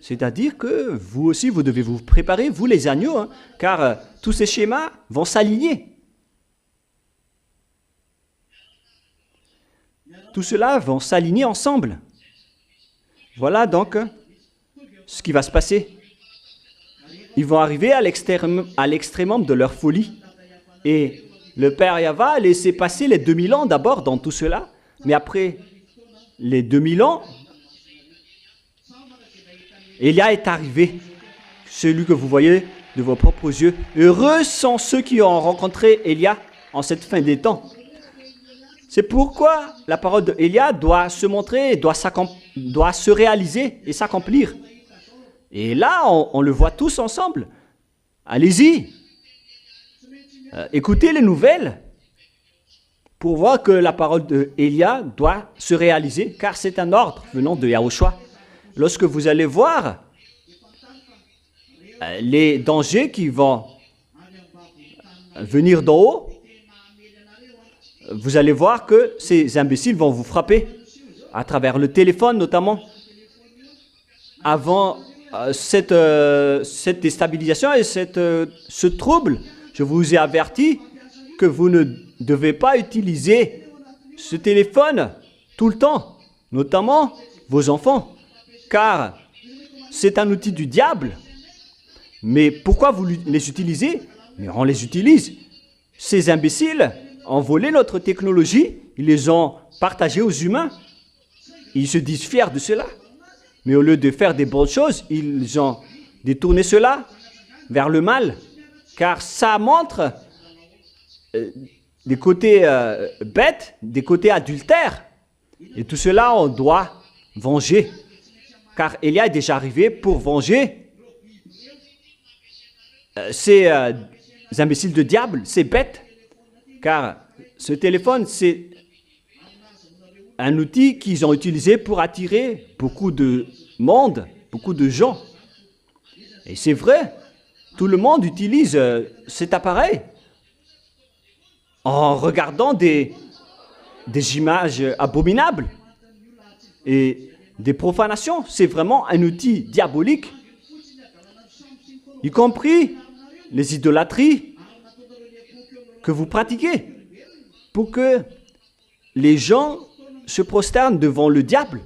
C'est-à-dire que vous aussi, vous devez vous préparer, vous les agneaux, hein, car tous ces schémas vont s'aligner. Tout cela vont s'aligner ensemble. Voilà donc ce qui va se passer. Ils vont arriver à l'extrémum de leur folie. Et le Père Yahva a laissé passer les 2000 ans d'abord dans tout cela. Mais après les 2000 ans, Élia est arrivé. Celui que vous voyez de vos propres yeux. Heureux sont ceux qui ont rencontré Élia en cette fin des temps. C'est pourquoi la parole d'Élia doit se montrer, doit se réaliser et s'accomplir. Et là, on le voit tous ensemble. Allez-y. Écoutez les nouvelles pour voir que la parole d'Élia doit se réaliser, car c'est un ordre venant de Yahushua. Lorsque vous allez voir les dangers qui vont venir d'en haut, vous allez voir que ces imbéciles vont vous frapper à travers le téléphone notamment. Avant cette déstabilisation et ce trouble, je vous ai averti que vous ne devez pas utiliser ce téléphone tout le temps, notamment vos enfants, car c'est un outil du diable. Mais pourquoi vous les utilisez? Mais on les utilise. Ces imbéciles ont volé notre technologie, ils les ont partagés aux humains. Ils se disent fiers de cela. Mais au lieu de faire des bonnes choses, ils ont détourné cela vers le mal. Car ça montre des côtés bêtes, des côtés adultères. Et tout cela, on doit venger. Car Élia est déjà arrivé pour venger ces imbéciles de diable, ces bêtes. Car ce téléphone, c'est un outil qu'ils ont utilisé pour attirer beaucoup de monde, beaucoup de gens. Et c'est vrai, tout le monde utilise cet appareil en regardant des images abominables et des profanations. C'est vraiment un outil diabolique, y compris les idolâtries que vous pratiquez, pour que les gens se prosternent devant le diable.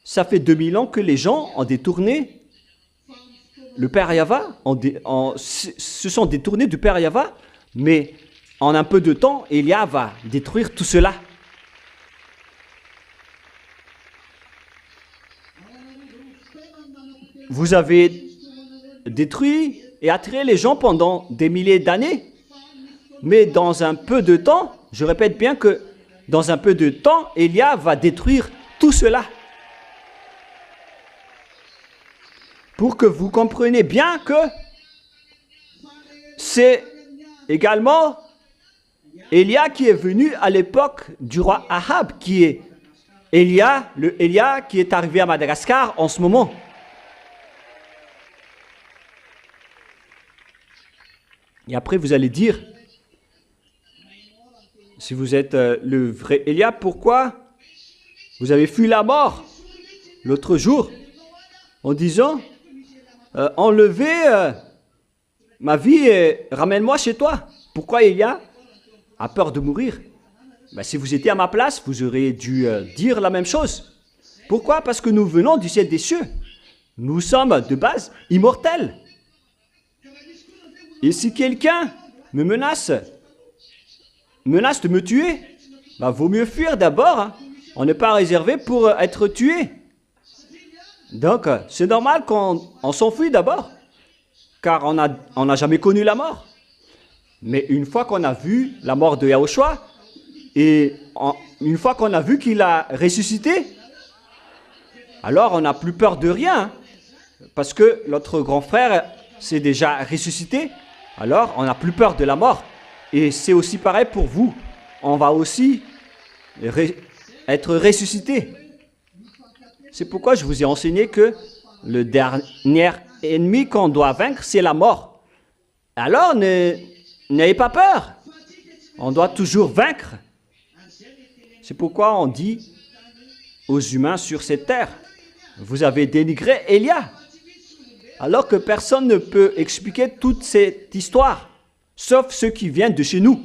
Ça fait 2000 ans que les gens ont détourné le Père Yahva, se sont détournés du Père Yahva, mais en un peu de temps, Élia va détruire tout cela. Vous avez détruit et attiré les gens pendant des milliers d'années, mais dans un peu de temps, je répète bien que dans un peu de temps, Élia va détruire tout cela. Pour que vous compreniez bien que c'est également Élia qui est venu à l'époque du roi Ahab, qui est le Élia qui est arrivé à Madagascar en ce moment. Et après, vous allez dire, si vous êtes le vrai Élia, pourquoi vous avez fui la mort l'autre jour en disant, enlevez ma vie et ramène-moi chez toi. Pourquoi Élia a peur de mourir? Ben, si vous étiez à ma place, vous auriez dû dire la même chose. Pourquoi? Parce que nous venons du ciel des cieux. Nous sommes de base immortels. Et si quelqu'un me menace de me tuer, ben, vaut mieux fuir d'abord. Hein. On n'est pas réservé pour être tué. Donc, c'est normal qu'on s'enfuit d'abord, car on n'a jamais connu la mort. Mais une fois qu'on a vu la mort de Yahushua, et une fois qu'on a vu qu'il a ressuscité, alors on n'a plus peur de rien, hein, parce que notre grand frère s'est déjà ressuscité, alors on n'a plus peur de la mort. Et c'est aussi pareil pour vous. On va aussi être ressuscité. C'est pourquoi je vous ai enseigné que le dernier ennemi qu'on doit vaincre, c'est la mort. Alors, n'ayez pas peur. On doit toujours vaincre. C'est pourquoi on dit aux humains sur cette terre, vous avez dénigré Élia. Alors que personne ne peut expliquer toute cette histoire, sauf ceux qui viennent de chez nous.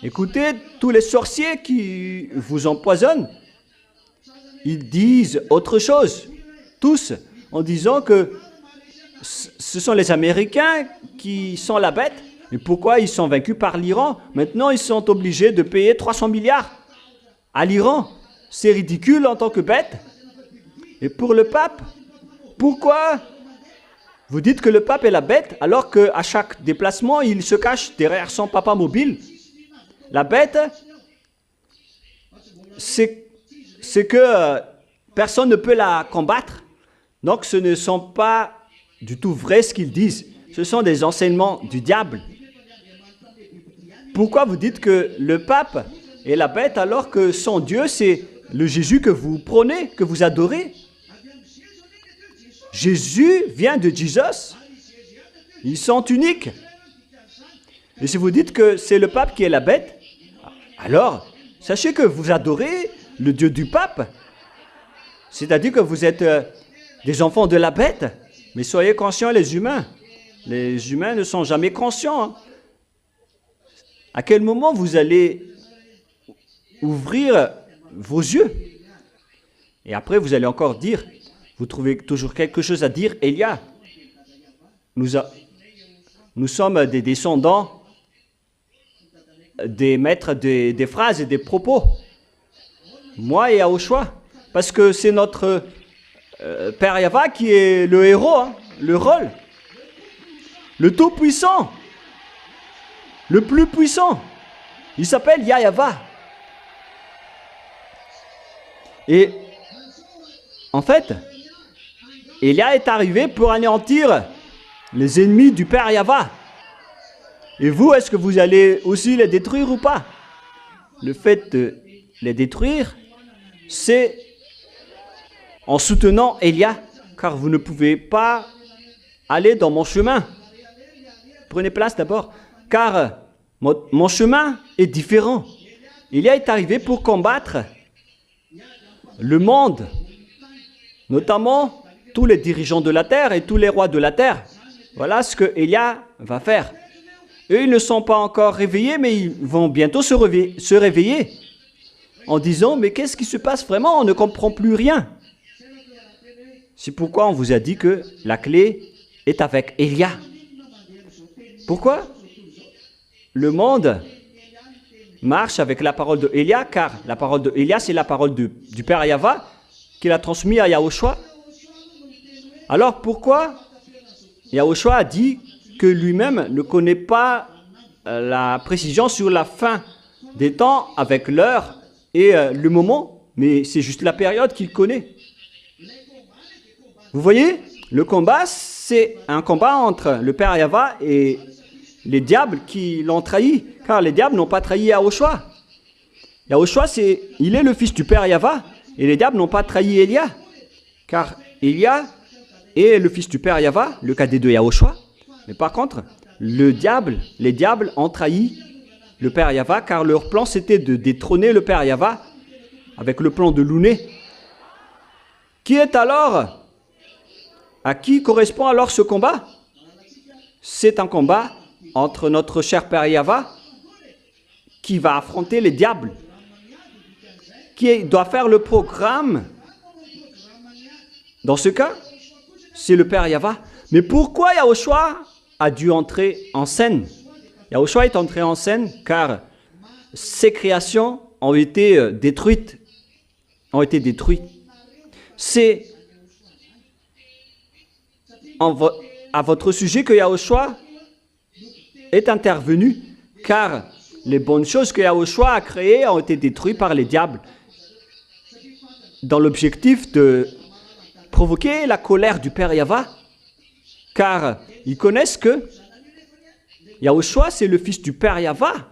Écoutez, tous les sorciers qui vous empoisonnent, ils disent autre chose, tous, en disant que ce sont les Américains qui sont la bête. Mais pourquoi ils sont vaincus par l'Iran? Maintenant, ils sont obligés de payer 300 milliards à l'Iran. C'est ridicule en tant que bête. Et pour le pape, pourquoi vous dites que le pape est la bête alors qu'à chaque déplacement, il se cache derrière son papa mobile? La bête, c'est que personne ne peut la combattre. Donc ce ne sont pas du tout vrai ce qu'ils disent. Ce sont des enseignements du diable. Pourquoi vous dites que le pape est la bête alors que son Dieu, c'est le Jésus que vous prônez, que vous adorez? Jésus vient de Jesus. Ils sont uniques. Et si vous dites que c'est le pape qui est la bête, alors sachez que vous adorez le Dieu du pape. C'est-à-dire que vous êtes des enfants de la bête. Mais soyez conscients, les humains. Les humains ne sont jamais conscients. Hein. À quel moment vous allez ouvrir vos yeux? Et après, vous allez encore dire, vous trouvez toujours quelque chose à dire, Élia. Nous sommes des descendants des maîtres des phrases et des propos. Moi et Yahushua. Parce que c'est notre Père Yahva qui est le héros, hein, le rôle. Le tout-puissant. Le plus puissant. Il s'appelle Yahva. Et en fait, Élia est arrivé pour anéantir les ennemis du Père Yahva. Et vous, est-ce que vous allez aussi les détruire ou pas? Le fait de les détruire, c'est en soutenant Élia, car vous ne pouvez pas aller dans mon chemin. Prenez place d'abord, car mon chemin est différent. Élia est arrivé pour combattre le monde, notamment tous les dirigeants de la terre et tous les rois de la terre. Voilà ce que Élia va faire. Eux, ils ne sont pas encore réveillés, mais ils vont bientôt se réveiller en disant, mais qu'est-ce qui se passe vraiment? On ne comprend plus rien. C'est pourquoi on vous a dit que la clé est avec Élia. Pourquoi? Le monde marche avec la parole de Élia, car la parole de Élia, c'est la parole du Père Yahva qu'il a transmis à Yahushua. Alors pourquoi Yahushua a dit que lui-même ne connaît pas la précision sur la fin des temps avec l'heure et le moment, mais c'est juste la période qu'il connaît. Vous voyez, le combat, c'est un combat entre le Père Yahva et les diables qui l'ont trahi, car les diables n'ont pas trahi Yahushua. Yahushua, il est le fils du Père Yahva, et les diables n'ont pas trahi Élia, car Élia est le fils du Père Yahva, le cadet de Yahushua, Mais par contre, les diables ont trahi le Père Yahva, car leur plan c'était de détrôner le Père Yahva avec le plan de Louné. Qui est alors? À qui correspond alors ce combat? C'est un combat entre notre cher Père Yahva qui va affronter les diables, qui doit faire le programme. Dans ce cas, c'est le Père Yahva. Mais pourquoi Yahushua a dû entrer en scène? Yahushua est entré en scène car ses créations ont été détruites. C'est à votre sujet que Yahushua est intervenu, car les bonnes choses que Yahushua a créées ont été détruites par les diables, dans l'objectif de provoquer la colère du Père Yahva, car ils connaissent que Yahushua c'est le fils du Père Yahva,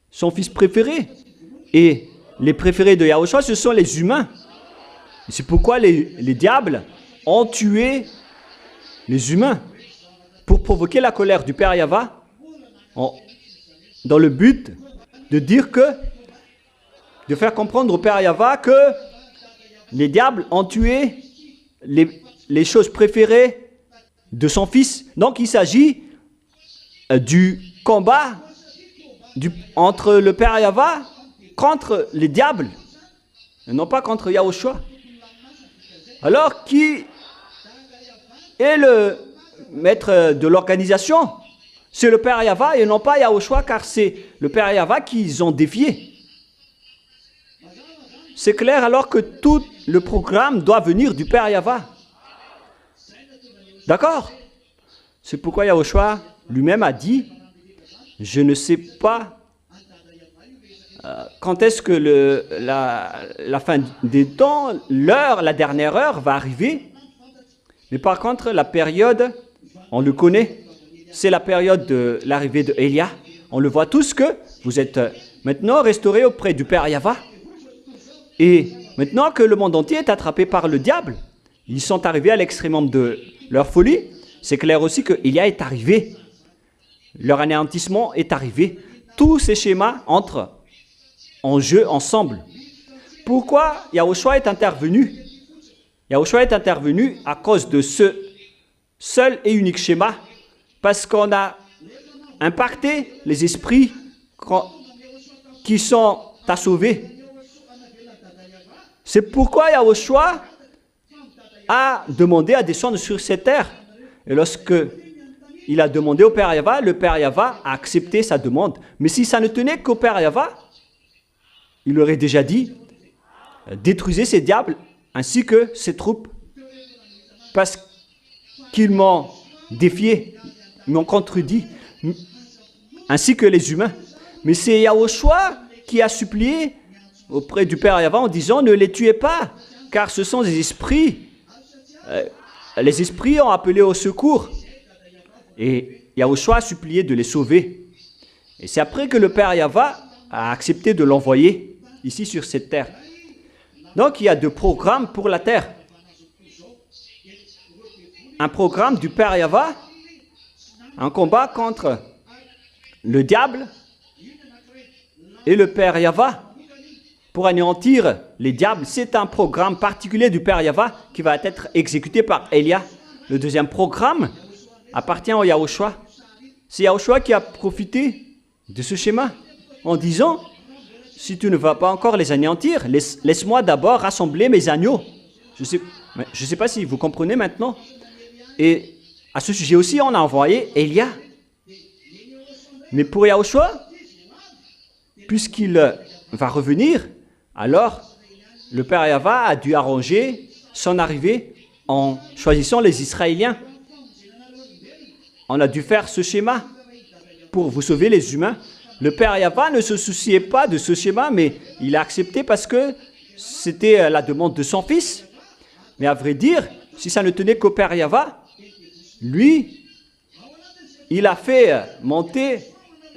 son fils préféré, et les préférés de Yahushua ce sont les humains. C'est pourquoi les diables ont tué les humains pour provoquer la colère du Père Yahva, dans le but de dire de faire comprendre au Père Yahva que les diables ont tué les choses préférées de son fils. Donc il s'agit du combat entre le Père Yahva contre les diables, et non pas contre Yahushua. Alors, qui est le maître de l'organisation? C'est le Père Yahva et non pas Yahushua, car c'est le Père Yahva qu'ils ont défié. C'est clair alors que tout le programme doit venir du Père Yahva. D'accord? C'est pourquoi Yahushua lui-même a dit, je ne sais pas quand est-ce que la fin des temps, la dernière heure va arriver. Mais par contre, la période, on le connaît. C'est la période de l'arrivée de Élia. On le voit tous que vous êtes maintenant restaurés auprès du Père Yahva. Et maintenant que le monde entier est attrapé par le diable, ils sont arrivés à l'extrémum de leur folie. C'est clair aussi que Élia est arrivé. Leur anéantissement est arrivé. Tous ces schémas entrent en jeu ensemble. Pourquoi Yahushua est intervenu? Yahushua est intervenu à cause de ce seul et unique schéma, parce qu'on a impacté les esprits qui sont à sauver. C'est pourquoi Yahushua a demandé à descendre sur cette terre. Et lorsque il a demandé au Père Yahva, le Père Yahva a accepté sa demande. Mais si ça ne tenait qu'au Père Yahva, il aurait déjà dit, détruisez ces diables ainsi que ces troupes, parce qu'ils m'ont défié, m'ont contredit, ainsi que les humains. Mais c'est Yahushua qui a supplié auprès du Père Yahva en disant, ne les tuez pas, car ce sont des esprits. Les esprits ont appelé au secours. Et Yahushua a supplié de les sauver. Et c'est après que le Père Yahva a accepté de l'envoyer ici sur cette terre. Donc il y a deux programmes pour la terre. Un programme du Père Yahva, un combat contre le diable et le Père Yahva pour anéantir les diables. C'est un programme particulier du Père Yahva qui va être exécuté par Élia. Le deuxième programme appartient au Yahushua. C'est Yahushua qui a profité de ce schéma en disant, si tu ne vas pas encore les anéantir, laisse-moi d'abord rassembler mes agneaux. Je ne sais pas si vous comprenez maintenant. Et à ce sujet aussi, on a envoyé Élia. Mais pour Yahushua, puisqu'il va revenir, alors le Père Yahva a dû arranger son arrivée en choisissant les Israéliens. On a dû faire ce schéma pour vous sauver les humains. Le Père Yahva ne se souciait pas de ce schéma, mais il a accepté parce que c'était la demande de son fils. Mais à vrai dire, si ça ne tenait qu'au Père Yahva, lui, il a fait monter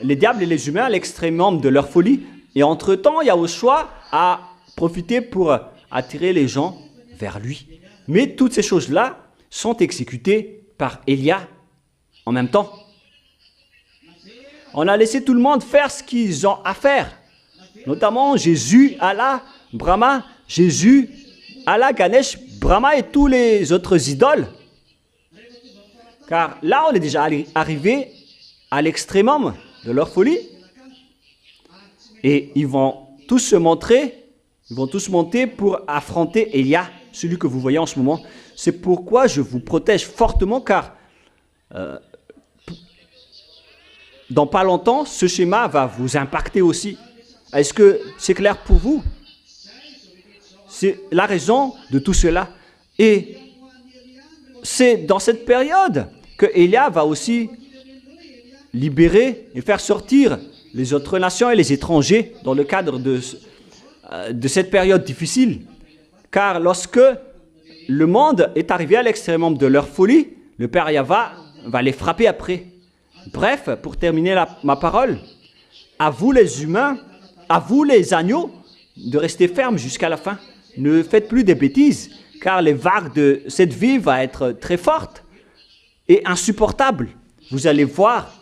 les diables et les humains à l'extrémum de leur folie. Et entre-temps, Yahushua a profité pour attirer les gens vers lui. Mais toutes ces choses-là sont exécutées par Élia en même temps. On a laissé tout le monde faire ce qu'ils ont à faire. Notamment Jésus, Allah, Brahma, Jésus, Allah, Ganesh, Brahma et tous les autres idoles. Car là, on est déjà arrivé à l'extrémum de leur folie. Et ils vont tous se montrer, ils vont tous monter pour affronter Élia, celui que vous voyez en ce moment. C'est pourquoi je vous protège fortement, car dans pas longtemps, ce schéma va vous impacter aussi. Est-ce que c'est clair pour vous? C'est la raison de tout cela. Et c'est dans cette période que Élia va aussi libérer et faire sortir les autres nations et les étrangers dans le cadre de cette période difficile. Car lorsque le monde est arrivé à l'extrémum de leur folie, le Père Yahva va les frapper après. Bref, pour terminer ma parole, à vous les humains, à vous les agneaux, de rester fermes jusqu'à la fin. Ne faites plus des bêtises, car les vagues de cette vie vont être très fortes et insupportables. Vous allez voir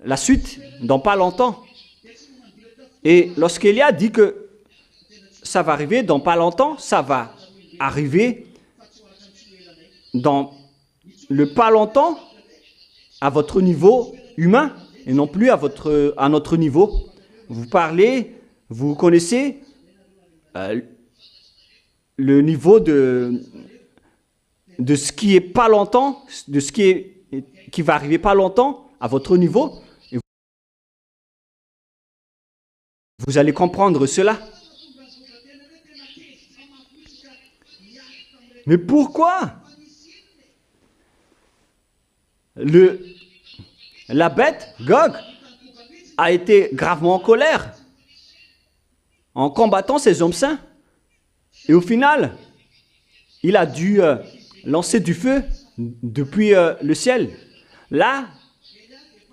la suite dans pas longtemps. Et lorsqu'Élia dit que ça va arriver dans pas longtemps, ça va arriver dans le pas longtemps à votre niveau humain et non plus à notre niveau. Vous parlez, vous connaissez le niveau de ce qui est pas longtemps, de ce qui va arriver pas longtemps à votre niveau. Et vous allez comprendre cela. Mais pourquoi la bête, Gog, a été gravement en colère en combattant ces hommes saints? Et au final, il a dû lancer du feu depuis le ciel. Là,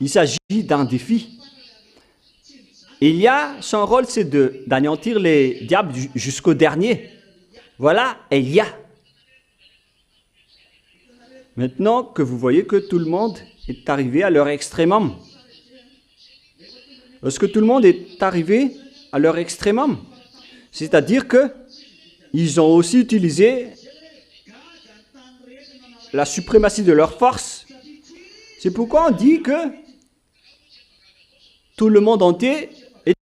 il s'agit d'un défi. Son rôle, c'est d'anéantir les diables jusqu'au dernier. Voilà Élia. Maintenant que vous voyez que tout le monde est arrivé à leur extrémum. Lorsque tout le monde est arrivé à leur extrémum, c'est-à-dire que ils ont aussi utilisé la suprématie de leur force. C'est pourquoi on dit que tout le monde entier est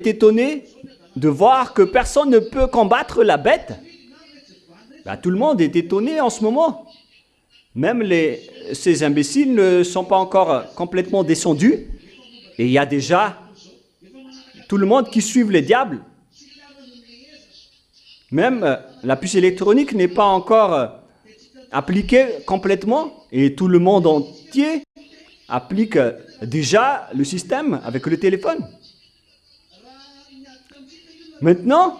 étonné de voir que personne ne peut combattre la bête. Tout le monde est étonné en ce moment. Même ces imbéciles ne sont pas encore complètement descendus. Et il y a déjà tout le monde qui suit les diables. Même la puce électronique n'est pas encore appliquée complètement. Et tout le monde entier applique déjà le système avec le téléphone. Maintenant,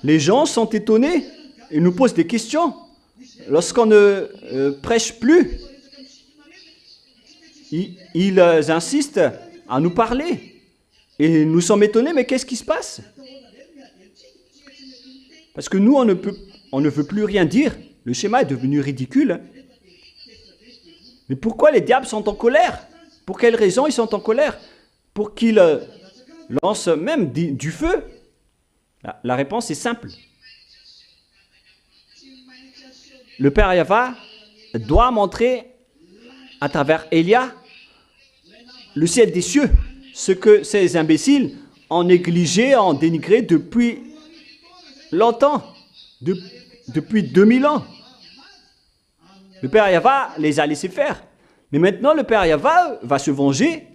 les gens sont étonnés et nous posent des questions. Lorsqu'on ne prêche plus, ils insistent à nous parler. Et nous sommes étonnés, mais qu'est-ce qui se passe? Parce que nous, on ne veut plus rien dire. Le schéma est devenu ridicule. Mais pourquoi les diables sont en colère? Pour quelles raisons ils sont en colère? Pour qu'ils lancent même du feu? La réponse est simple. Le Père Yahva doit montrer à travers Élia le ciel des cieux, ce que ces imbéciles ont négligé, ont dénigré depuis longtemps, depuis 2000 ans. Le Père Yahva les a laissés faire. Mais maintenant, le Père Yahva va se venger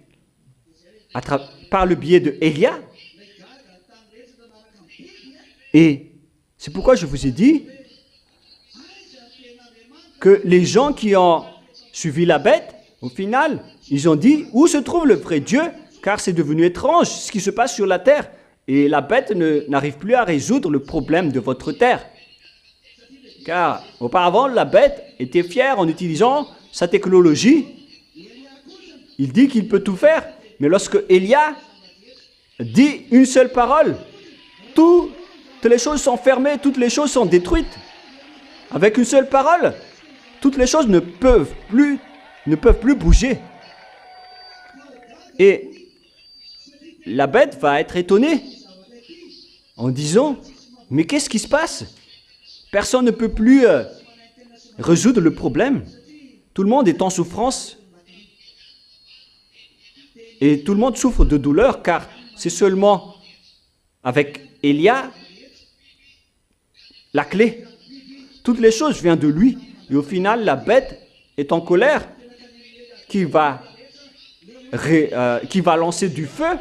par le biais de Élia. Et c'est pourquoi je vous ai dit que les gens qui ont suivi la bête, au final, ils ont dit, où se trouve le vrai Dieu? Car c'est devenu étrange ce qui se passe sur la terre. Et la bête n'arrive plus à résoudre le problème de votre terre. Car auparavant, la bête était fière en utilisant sa technologie. Il dit qu'il peut tout faire. Mais lorsque Élia dit une seule parole, toutes les choses sont fermées, toutes les choses sont détruites. Avec une seule parole, toutes les choses ne peuvent plus bouger. Et la bête va être étonnée en disant, mais qu'est-ce qui se passe? Personne ne peut plus résoudre le problème. Tout le monde est en souffrance. Et tout le monde souffre de douleur, car c'est seulement avec Élia la clé. Toutes les choses viennent de lui. Et au final, la bête est en colère, qui va lancer du feu,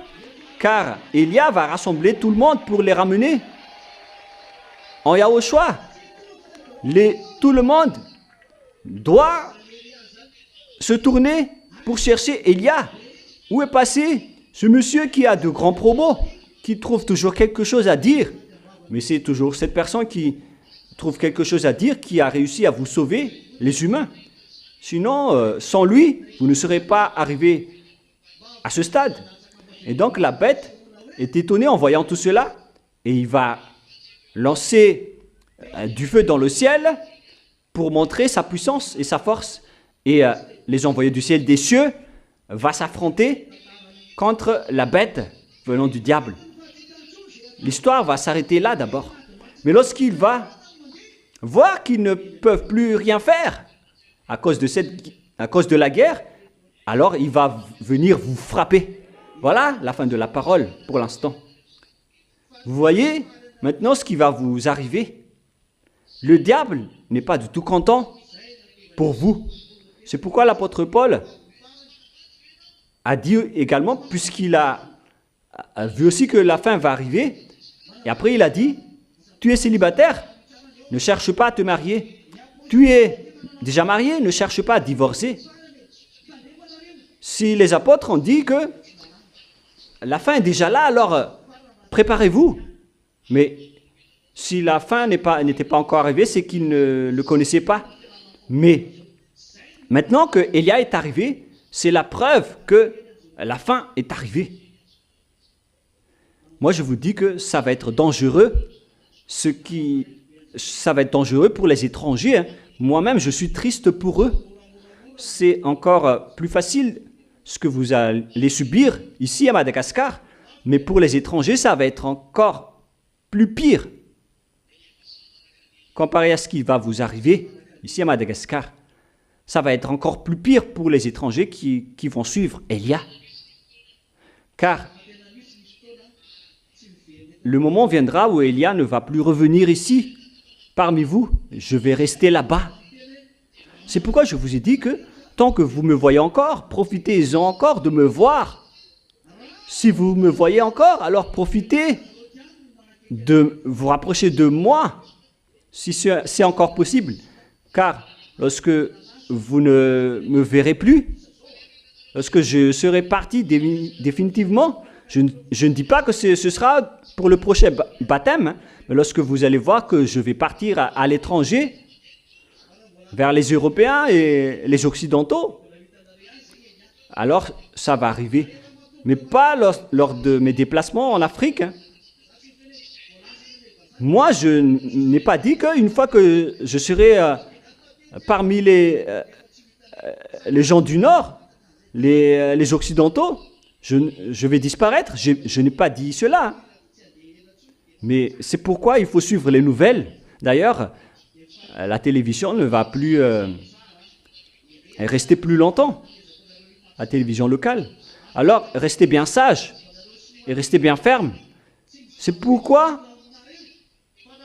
car Élia va rassembler tout le monde pour les ramener. En Yahushua, tout le monde doit se tourner pour chercher Élia. Où est passé ce monsieur qui a de grands propos, qui trouve toujours quelque chose à dire? Mais c'est toujours cette personne qui trouve quelque chose à dire qui a réussi à vous sauver, les humains. Sinon, sans lui, vous ne serez pas arrivé à ce stade. Et donc la bête est étonnée en voyant tout cela, et il va lancer du feu dans le ciel pour montrer sa puissance et sa force. Et les envoyés du ciel des cieux va s'affronter contre la bête venant du diable. L'histoire va s'arrêter là d'abord. Mais lorsqu'il va voir qu'ils ne peuvent plus rien faire à cause de la guerre, alors il va venir vous frapper. Voilà la fin de la parole pour l'instant. Vous voyez maintenant ce qui va vous arriver. Le diable n'est pas du tout content pour vous. C'est pourquoi l'apôtre Paul a dit également, puisqu'il a vu aussi que la fin va arriver, et après il a dit, tu es célibataire, ne cherche pas à te marier. Tu es déjà marié, ne cherche pas à divorcer. Si les apôtres ont dit que la fin est déjà là, alors préparez-vous. Mais si la fin n'était pas encore arrivée, c'est qu'ils ne le connaissaient pas. Mais maintenant que Élia est arrivé, c'est la preuve que la fin est arrivée. Moi, je vous dis que ça va être dangereux, ça va être dangereux pour les étrangers. Hein. Moi-même, je suis triste pour eux. C'est encore plus facile ce que vous allez subir ici à Madagascar, mais pour les étrangers, ça va être encore plus pire comparé à ce qui va vous arriver ici à Madagascar. Ça va être encore plus pire pour les étrangers qui vont suivre Élia. Car le moment viendra où Élia ne va plus revenir ici, parmi vous. Je vais rester là-bas. C'est pourquoi je vous ai dit que tant que vous me voyez encore, profitez-en encore de me voir. Si vous me voyez encore, alors profitez de vous rapprocher de moi, si c'est encore possible. Car lorsque vous ne me verrez plus, lorsque je serai parti définitivement, je ne dis pas que ce sera pour le prochain baptême, hein, mais lorsque vous allez voir que je vais partir à l'étranger, vers les Européens et les Occidentaux, alors ça va arriver. Mais pas lors de mes déplacements en Afrique. Hein. Moi, je n'ai pas dit qu'une fois que je serai parmi les gens du Nord, les Occidentaux, je vais disparaître. Je n'ai pas dit cela. Hein. Mais c'est pourquoi il faut suivre les nouvelles. D'ailleurs, la télévision ne va plus rester plus longtemps, la télévision locale. Alors, restez bien sages et restez bien fermes. C'est pourquoi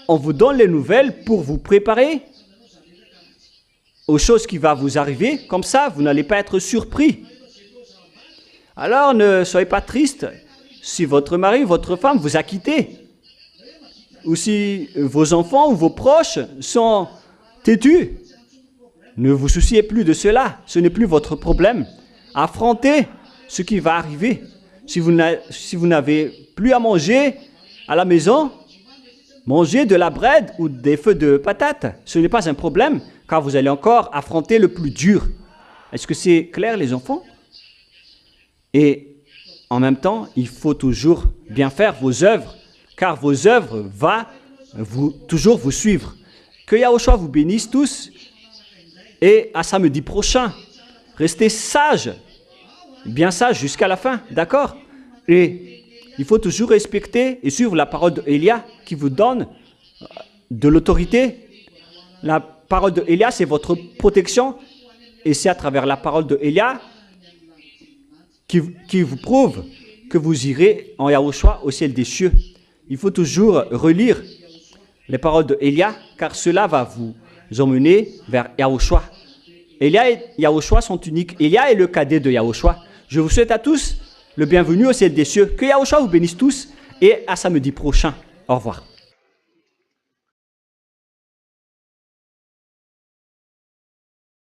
on vous donne les nouvelles pour vous préparer aux choses qui vont vous arriver. Comme ça, vous n'allez pas être surpris. Alors, ne soyez pas tristes si votre mari, votre femme vous a quitté. Ou si vos enfants ou vos proches sont têtus. Ne vous souciez plus de cela. Ce n'est plus votre problème. Affrontez ce qui va arriver. Si vous n'avez plus à manger à la maison, mangez de la bread ou des feux de patates. Ce n'est pas un problème, car vous allez encore affronter le plus dur. Est-ce que c'est clair, les enfants? Et en même temps, il faut toujours bien faire vos œuvres, car vos œuvres vont toujours vous suivre. Que Yahushua vous bénisse tous. Et à samedi prochain. Restez sages. Bien sages jusqu'à la fin. D'accord? Et il faut toujours respecter et suivre la parole d'Élia qui vous donne de l'autorité. La parole d'Élia, c'est votre protection. Et c'est à travers la parole d'Élia qui vous prouve que vous irez en Yahushua au ciel des cieux. Il faut toujours relire les paroles d'Élia, car cela va vous emmener vers Yahushua. Élia et Yahushua sont uniques. Élia est le cadet de Yahushua. Je vous souhaite à tous le bienvenu au ciel des cieux. Que Yahushua vous bénisse tous et à samedi prochain. Au revoir.